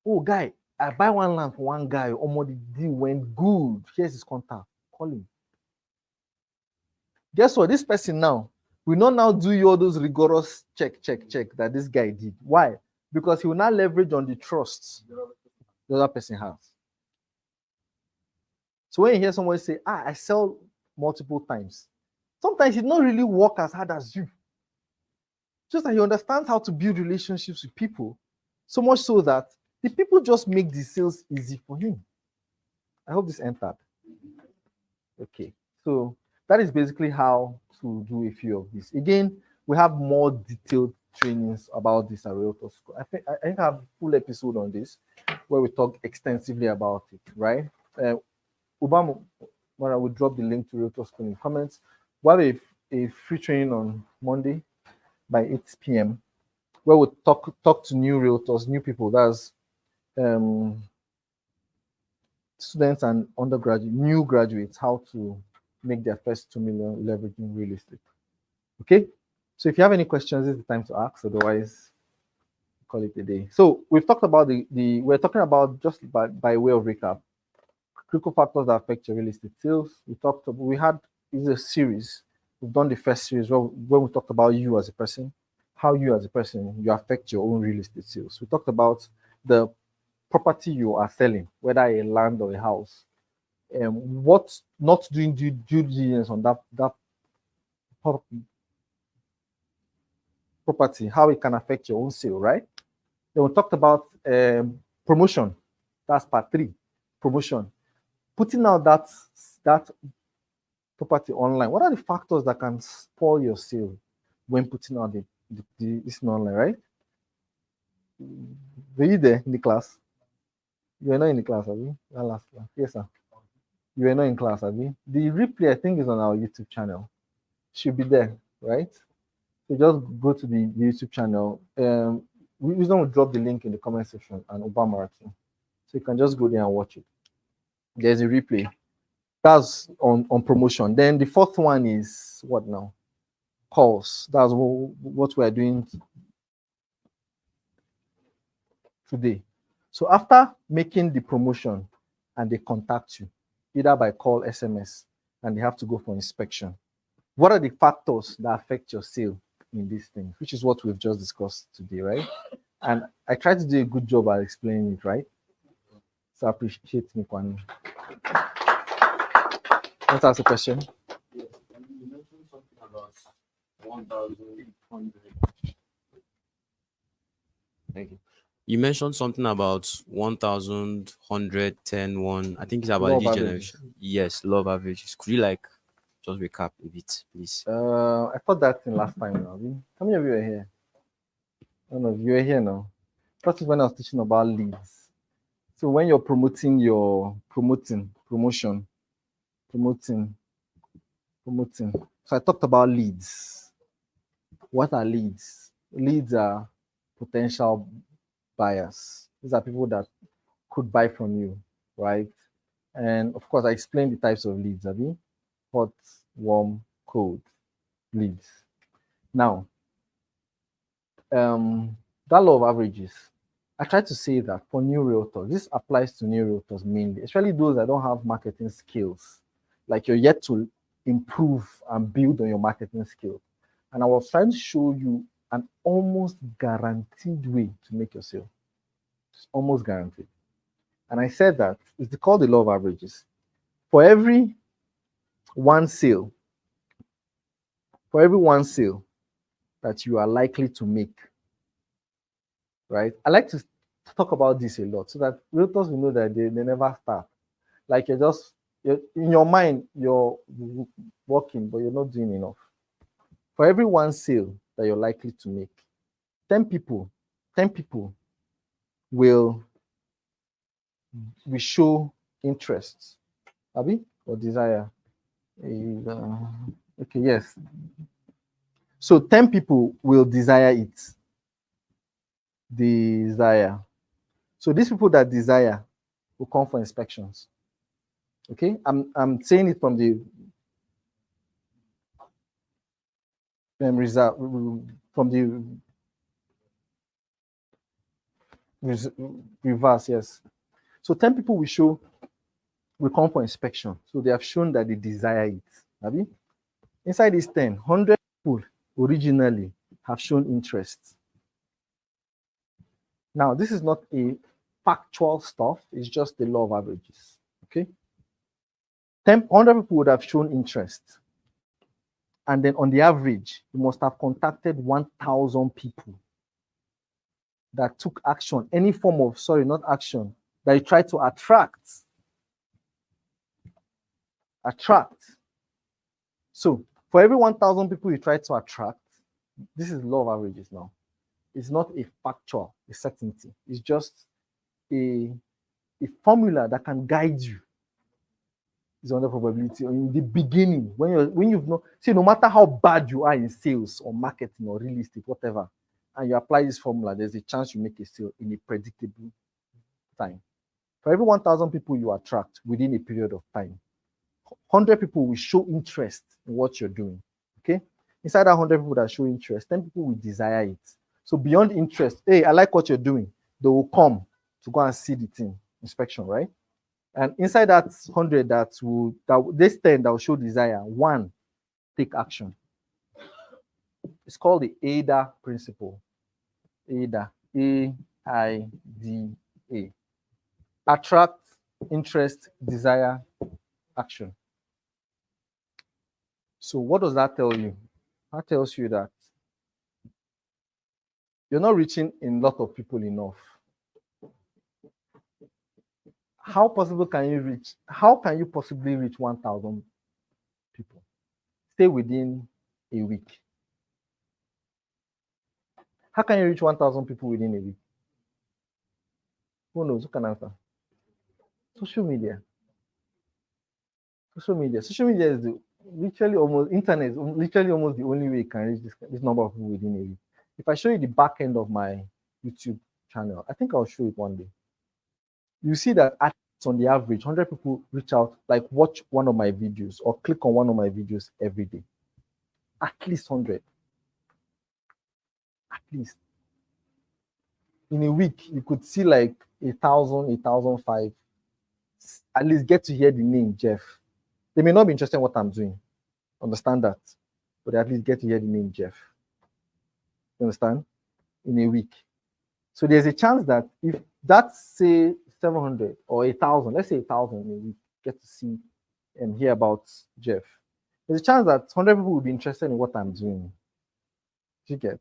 Oh, guy, I buy one land for one guy. Almost the deal went good. Here's his contact. Call him. Guess what? This person now will not now do all those rigorous check that this guy did. Why? Because he will now leverage on the trust the other person has. So when you hear someone say, I sell multiple times, sometimes it not really work as hard as you. Just that he understands how to build relationships with people, so much so that the people just make the sales easy for him. I hope this entered. Okay, so that is basically how to do a few of these. Again, we have more detailed trainings about this at Realtor School. I think I have a full episode on this where we talk extensively about it, right? Obama, when I will drop the link to Realtor School in the comments. We'll have a free training on Monday by 8 p.m. where we'll talk to new realtors, new people. That's students and undergraduate, new graduates, how to make their first 2 million leveraging real estate. Okay, so if you have any questions, this is the time to ask. Otherwise, call it a day. So we've talked about we're talking about, just by way of recap, critical factors that affect your real estate sales. Is a series. We've done the first series when we talked about you as a person, how you as a person, you affect your own real estate sales. We talked about the property you are selling, whether a land or a house, and what not doing due diligence on that property, how it can affect your own sale, right? Then we talked about promotion. That's part 3, promotion. Putting out that property online. What are the factors that can spoil your sale when putting out this online, right? Were you there in the class? You were not in the class, have you? That last class. Yes, sir. You were not in class, have you? The replay, I think, is on our YouTube channel. Should be there, right? So just go to the YouTube channel. We're going to drop the link in the comment section and Obama Marathon. So you can just go there and watch it. There's a replay. That's on promotion. Then the 4th one is what now? Calls. That's what we're doing today. So after making the promotion and they contact you, either by call, SMS, and they have to go for inspection, what are the factors that affect your sale? in these things, which is what we've just discussed today, right? And I tried to do a good job at explaining it, right? So I appreciate me, Kwani. Let's ask a question. Yes, and you mentioned something about 1,100. Thank you. You mentioned something about 1,110. I think it's about Law of this averages. generation. Yes, love averages. Could you like just recap a bit, please? I thought that thing last time now. How many of you are here? None of you are here now. That is when I was teaching about leads. So when you're promoting promotion, promoting. So I talked about leads. What are leads? Leads are potential buyers. These are people that could buy from you, right? And of course, I explained the types of leads, Abi. Hot, warm, cold leads. Now, that law of averages, I try to say that for new realtors, this applies to new realtors mainly, especially those that don't have marketing skills. Like you're yet to improve and build on your marketing skills. And I was trying to show you an almost guaranteed way to make your sale. It's almost guaranteed. And I said that it's called the law of averages. For every one sale, that you are likely to make, right? I like to talk about this a lot so that realtors will know that they never start. Like you're in your mind, you're working, but you're not doing enough. For every one sale that you're likely to make, 10 people will show interest, Abi, or desire. Okay, yes. So 10 people will desire it. Desire. So these people that desire will come for inspections. Okay, I'm saying it from the result, from the reverse, yes. So 10 people will come for inspection. So they have shown that they desire it. Abi? Inside these 10, 100 people originally have shown interest. Now, this is not a factual stuff, it's just the law of averages. Okay? 100 people would have shown interest. And then on the average, you must have contacted 1,000 people that took action, any form of, not action, that you try to attract. So for every 1,000 people you try to attract, this is law of averages now. It's not a factual, a certainty. It's just a formula that can guide you. It's under probability. In the beginning, when you've no matter how bad you are in sales or marketing or real estate, whatever, and you apply this formula, there's a chance you make a sale in a predictable time. For every 1,000 people you attract within a period of time, 100 people will show interest in what you're doing. Okay? Inside that 100 people that show interest, 10 people will desire it. So beyond interest, hey, I like what you're doing, they will come to go and see the thing, inspection, right? And inside that 100 this 10 that will show desire, one take action. It's called the AIDA principle. AIDA, AIDA. Attract, interest, desire, action. So what does that tell you? That tells you that you're not reaching a lot of people enough. How can you possibly reach 1,000 people? Stay within a week. How can you reach 1,000 people within a week? Who knows? Who can answer? Social media. Social media is literally almost the only way you can reach this number of people within a week. If I show you the back end of my YouTube channel, I think I'll show it one day. You see that on the average, 100 people reach out, like watch one of my videos or click on one of my videos every day. At least 100. At least. In a week, you could see like 1,000, 1,005. At least get to hear the name Jeff. They may not be interested in what I'm doing. Understand that. But at least get to hear the name Jeff. You understand? In a week. So there's a chance that if that's say 700 or 1,000, let's say 1,000 in a week, get to see and hear about Jeff. There's a chance that 100 people will be interested in what I'm doing. You get?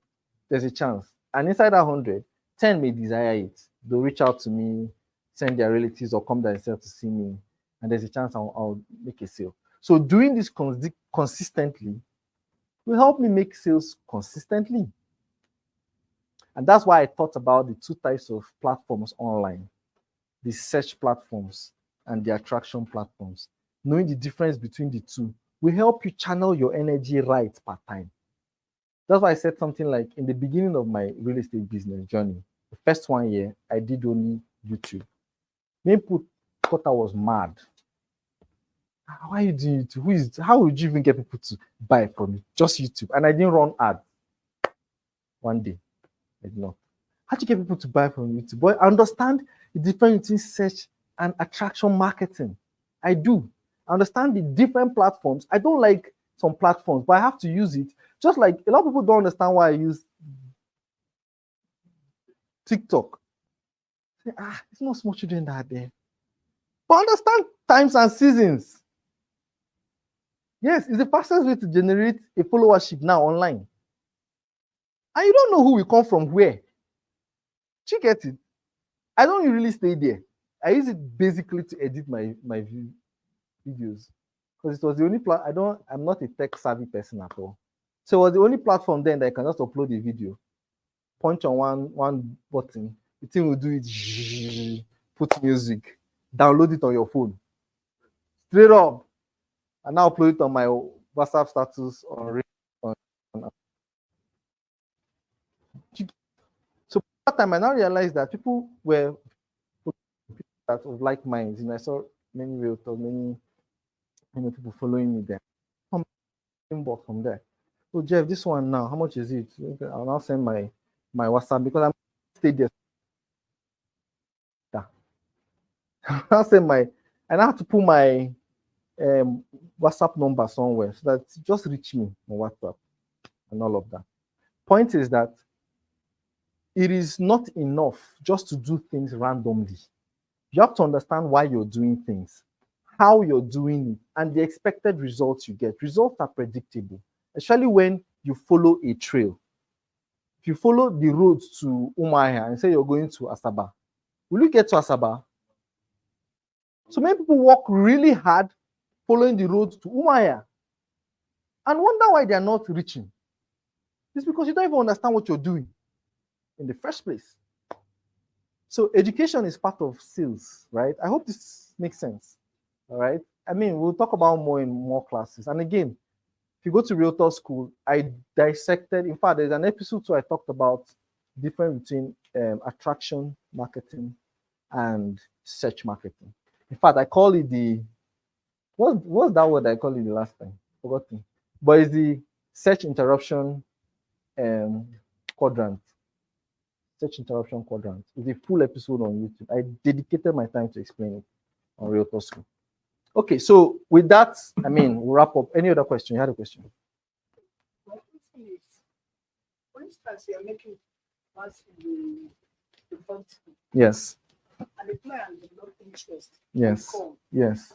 There's a chance. And inside that 100, 10 may desire it. They'll reach out to me, send their relatives, or come themselves to see me. And there's a chance I'll make a sale. So doing this consistently will help me make sales consistently. And that's why I thought about the two types of platforms online, the search platforms and the attraction platforms. Knowing the difference between the two will help you channel your energy right per time. That's why I said something like in the beginning of my real estate business journey, the first 1 year, I did only YouTube. Many people thought I was mad. Why are you doing YouTube? How would you even get people to buy from you? Just YouTube. And I didn't run ads. One day, I did not. How do you get people to buy from YouTube? But I understand the difference between search and attraction marketing. I do. I understand the different platforms. I don't like some platforms, but I have to use it. Just like a lot of people don't understand why I use TikTok. Say, it's not small children that are there. But understand times and seasons. Yes, it's the fastest way to generate a followership now online. And you don't know who will come from where. Do you get it? I don't really stay there. I use it basically to edit my videos. Because it was the only I'm not a tech savvy person at all. So it was the only platform then that I can just upload a video, punch on one button, the thing will do it, put music, download it on your phone. Straight up. And now upload it on my WhatsApp status on. So that time I now realized that people were that of like minds. And I saw many realtors, many people following me there. Inbox from there. So Jeff, this one now, how much is it? I'll now send my WhatsApp because I'm stayed there. I'll send and I have to put my WhatsApp number somewhere so that just reach me on WhatsApp and all of that. Point is that it is not enough just to do things randomly. You have to understand why you're doing things, how you're doing it, and the expected results you get. Results are predictable, especially when you follow a trail. If you follow the road to Umuahia and say you're going to Asaba, will you get to Asaba? So many people work really hard following the road to Umuahia and wonder why they are not reaching. It's because you don't even understand what you're doing in the first place. So education is part of sales, right? I hope this makes sense, all right? I mean, we'll talk about more in more classes. And again, if you go to Realtor School, I dissected, in fact, there's an episode where I talked about the difference between attraction marketing and search marketing. In fact, I call it what's that word I called it the last time? Forgotten. But it's the search interruption quadrant. Search interruption quadrant. It's a full episode on YouTube. I dedicated my time to explain it on Realtor School. Okay, so with that, I mean, we'll wrap up. Any other question? You had a question? My question is, for instance, you're making once in the front, Yes. and the client is not interest. Yes. Yes.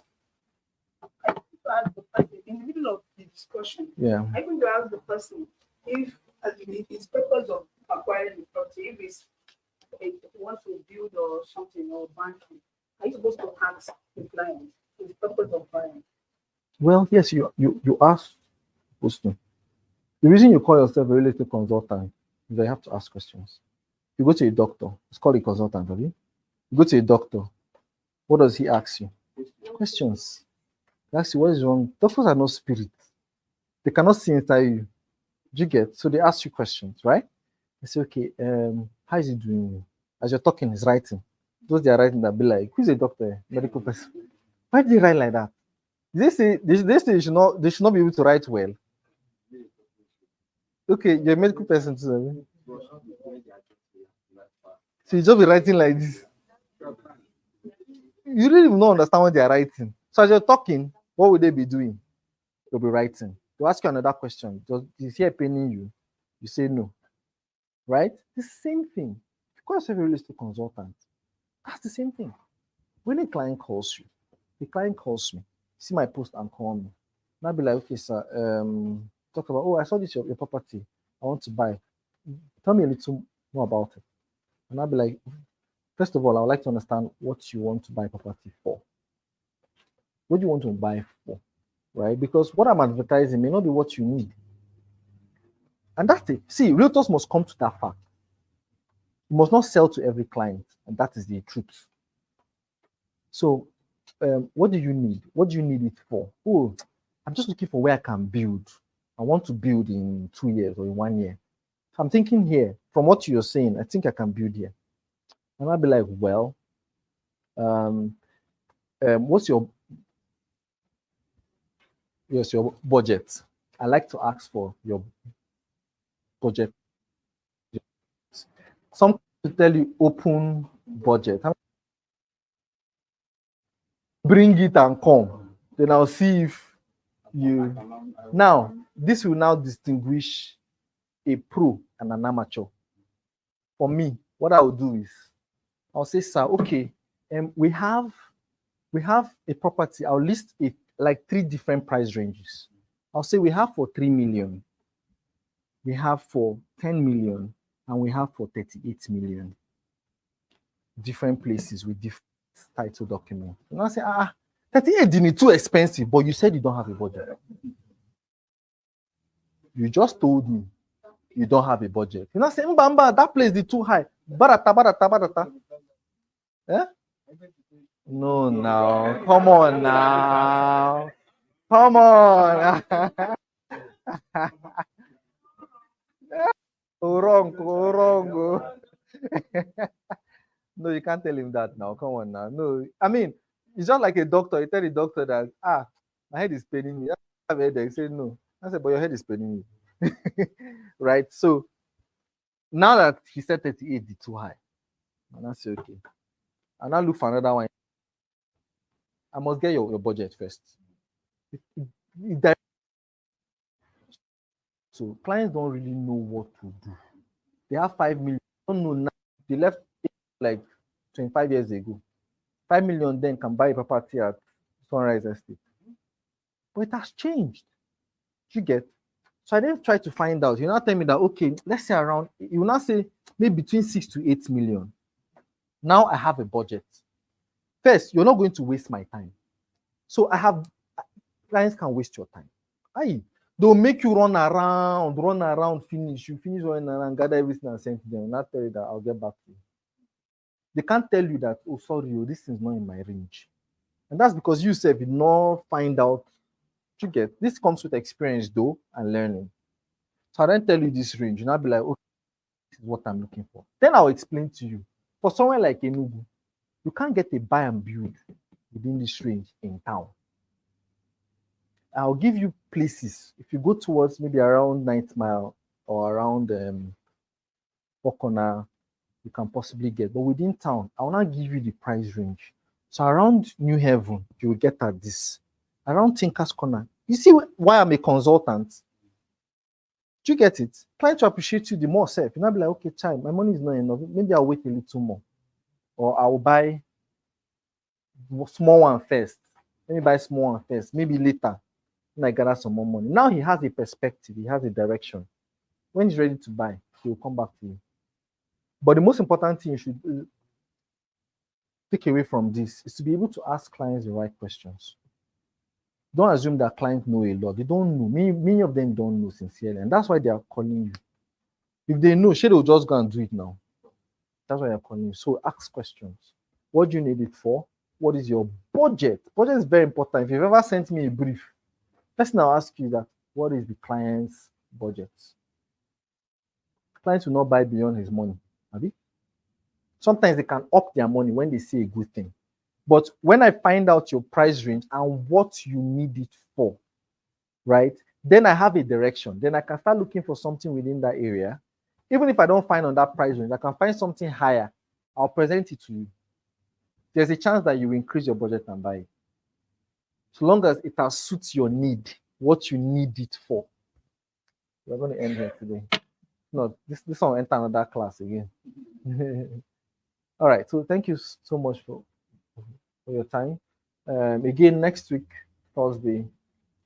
I think to ask the person in the middle of the discussion. Yeah. I think to ask the person if his purpose of acquiring the property, if it's wants to build or something or banking, are you supposed to ask the client his purpose of buying? Well, yes, you ask supposed to. The reason you call yourself a real estate consultant is that you have to ask questions. You go to a doctor, it's called a consultant, have you? You go to a doctor, what does he ask you? Questions. He asks you what is wrong. Doctors are not spirits. They cannot see inside you. Do you get? So they ask you questions, right? They say, okay, how is he doing? As you're talking, he's writing. Those they are writing that be like, who's a doctor? Medical person. Why do you write like that? They say they should not be able to write well. Okay, you're a medical person too. So you just be writing like this. You really don't understand what they are writing. So as you're talking, what would they be doing? They'll be writing. They'll ask you another question. Is here paining you? You say no. right? The same thing. If you call yourself a real estate consultant, that's the same thing. When a client calls you, the client calls me, see my post and call me. And I'll be like, okay, sir, talk about, oh, I saw this your property. I want to buy. Tell me a little more about it. And I'll be like, first of all, I would like to understand what you want to buy property for. What do you want to buy for? Right? Because what I'm advertising may not be what you need. And that's it. See, realtors must come to that fact. You must not sell to every client, and that is the truth. So, what do you need? What do you need it for? Oh, I'm just looking for where I can build. I want to build in 2 years or in 1 year. So I'm thinking here, from what you're saying, I think I can build here. And I'll be like, well, what's your budget? I like to ask for your budget. Some to tell you open budget. Bring it and come. Then I'll see if you. Now, this will now distinguish a pro and an amateur. For me, what I will do is I'll say, sir, okay, we have a property. I'll list it like 3 different price ranges. I'll say we have for 3 million, we have for 10 million, and we have for 38 million. Different places with different title documents. And I say, 38 is too expensive, but you said you don't have a budget. You just told me you don't have a budget. You know, say, Mbamba, that place is too high. Barata. Eh? No, now. Come on now. Come on. Wrong. No, you can't tell him that now. Come on now. No, I mean, it's just like a doctor. You tell the doctor that, my head is paining me. I have a headache. Say no. I said, but your head is paining me. Right? So now that he said 38 is too high, and I say, okay. And I look for another one. I must get your budget first. So clients don't really know what to do. They have 5 million. Don't know now. They left like 25 years ago. 5 million then can buy a property at Sunrise Estate. But it has changed. You get? So I then try to find out. You now tell me that, okay, let's say around, you will now say maybe between 6 to 8 million. Now I have a budget. First, you're not going to waste my time. So clients can waste your time. They'll make you run around, finish. You finish running around, gather everything and send to them. And I'll tell you that I'll get back to you. They can't tell you that, oh, sorry, this is not in my range. And that's because you said you not find out. You get? This comes with experience, though, and learning. So I then tell you this range, and I'll be like, okay, this is what I'm looking for. Then I'll explain to you. For somewhere like Enugu, you can't get a buy and build within this range in town. I'll give you places. If you go towards maybe around 9th Mile or around Okona, you can possibly get. But within town, I will not give you the price range. So around New Haven, you will get at this. Around Tinker's Corner. You see why I'm a consultant? Do you get it? Trying to appreciate you the more self. You'll not be like, okay, child, my money is not enough. Maybe I'll wait a little more. Or I'll buy small one first. Let me buy small one first. Maybe later, when I gather some more money. Now he has a perspective. He has a direction. When he's ready to buy, he will come back to you. But the most important thing you should take away from this is to be able to ask clients the right questions. Don't assume that clients know a lot. They don't know. Many of them don't know sincerely. And that's why they are calling you. If they know, they will just go and do it now. That's why they're calling you. So ask questions. What do you need it for? What is your budget? Budget is very important. If you've ever sent me a brief, first thing I'll ask you that, what is the client's budget? Clients will not buy beyond his money. Abi? Sometimes they can up their money when they see a good thing. But when I find out your price range and what you need it for, right, then I have a direction. Then I can start looking for something within that area. Even if I don't find on that price range, I can find something higher. I'll present it to you. There's a chance that you will increase your budget and buy it. So long as it suits your need, what you need it for. We're going to end here today. not, this one will enter another class again. All right. So thank you so much for your time. Again, next week, Thursday,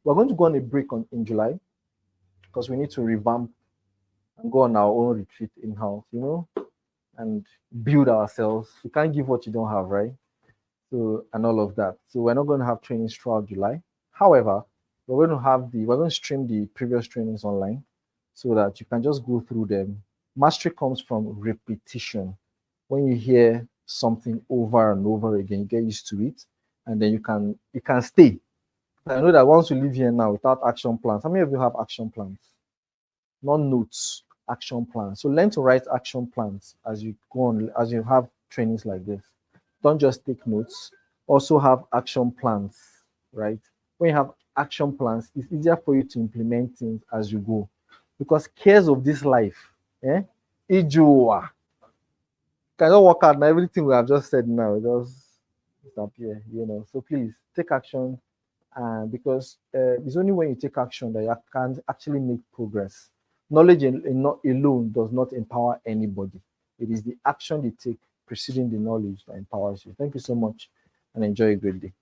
we're going to go on a break in July because we need to revamp and go on our own retreat in house, and build ourselves. You can't give what you don't have, right? So, and all of that. So we're not going to have trainings throughout July. However, we're going to stream the previous trainings online so that you can just go through them. Mastery comes from repetition. When you hear something over and over again, you get used to it, and then you can stay. I know that once you leave here now without action plans, how many of you have action plans? Not notes, action plans. So learn to write action plans as you go on, as you have trainings like this. Don't just take notes. Also have action plans, right? When you have action plans, it's easier for you to implement things as you go. Because cares of this life, Ijua. Cannot work out now. Everything we have just said now, just disappear, So please take action. Because it's only when you take action that you can actually make progress. Knowledge alone does not empower anybody. It is the action they take preceding the knowledge that empowers you. Thank you so much and enjoy a great day.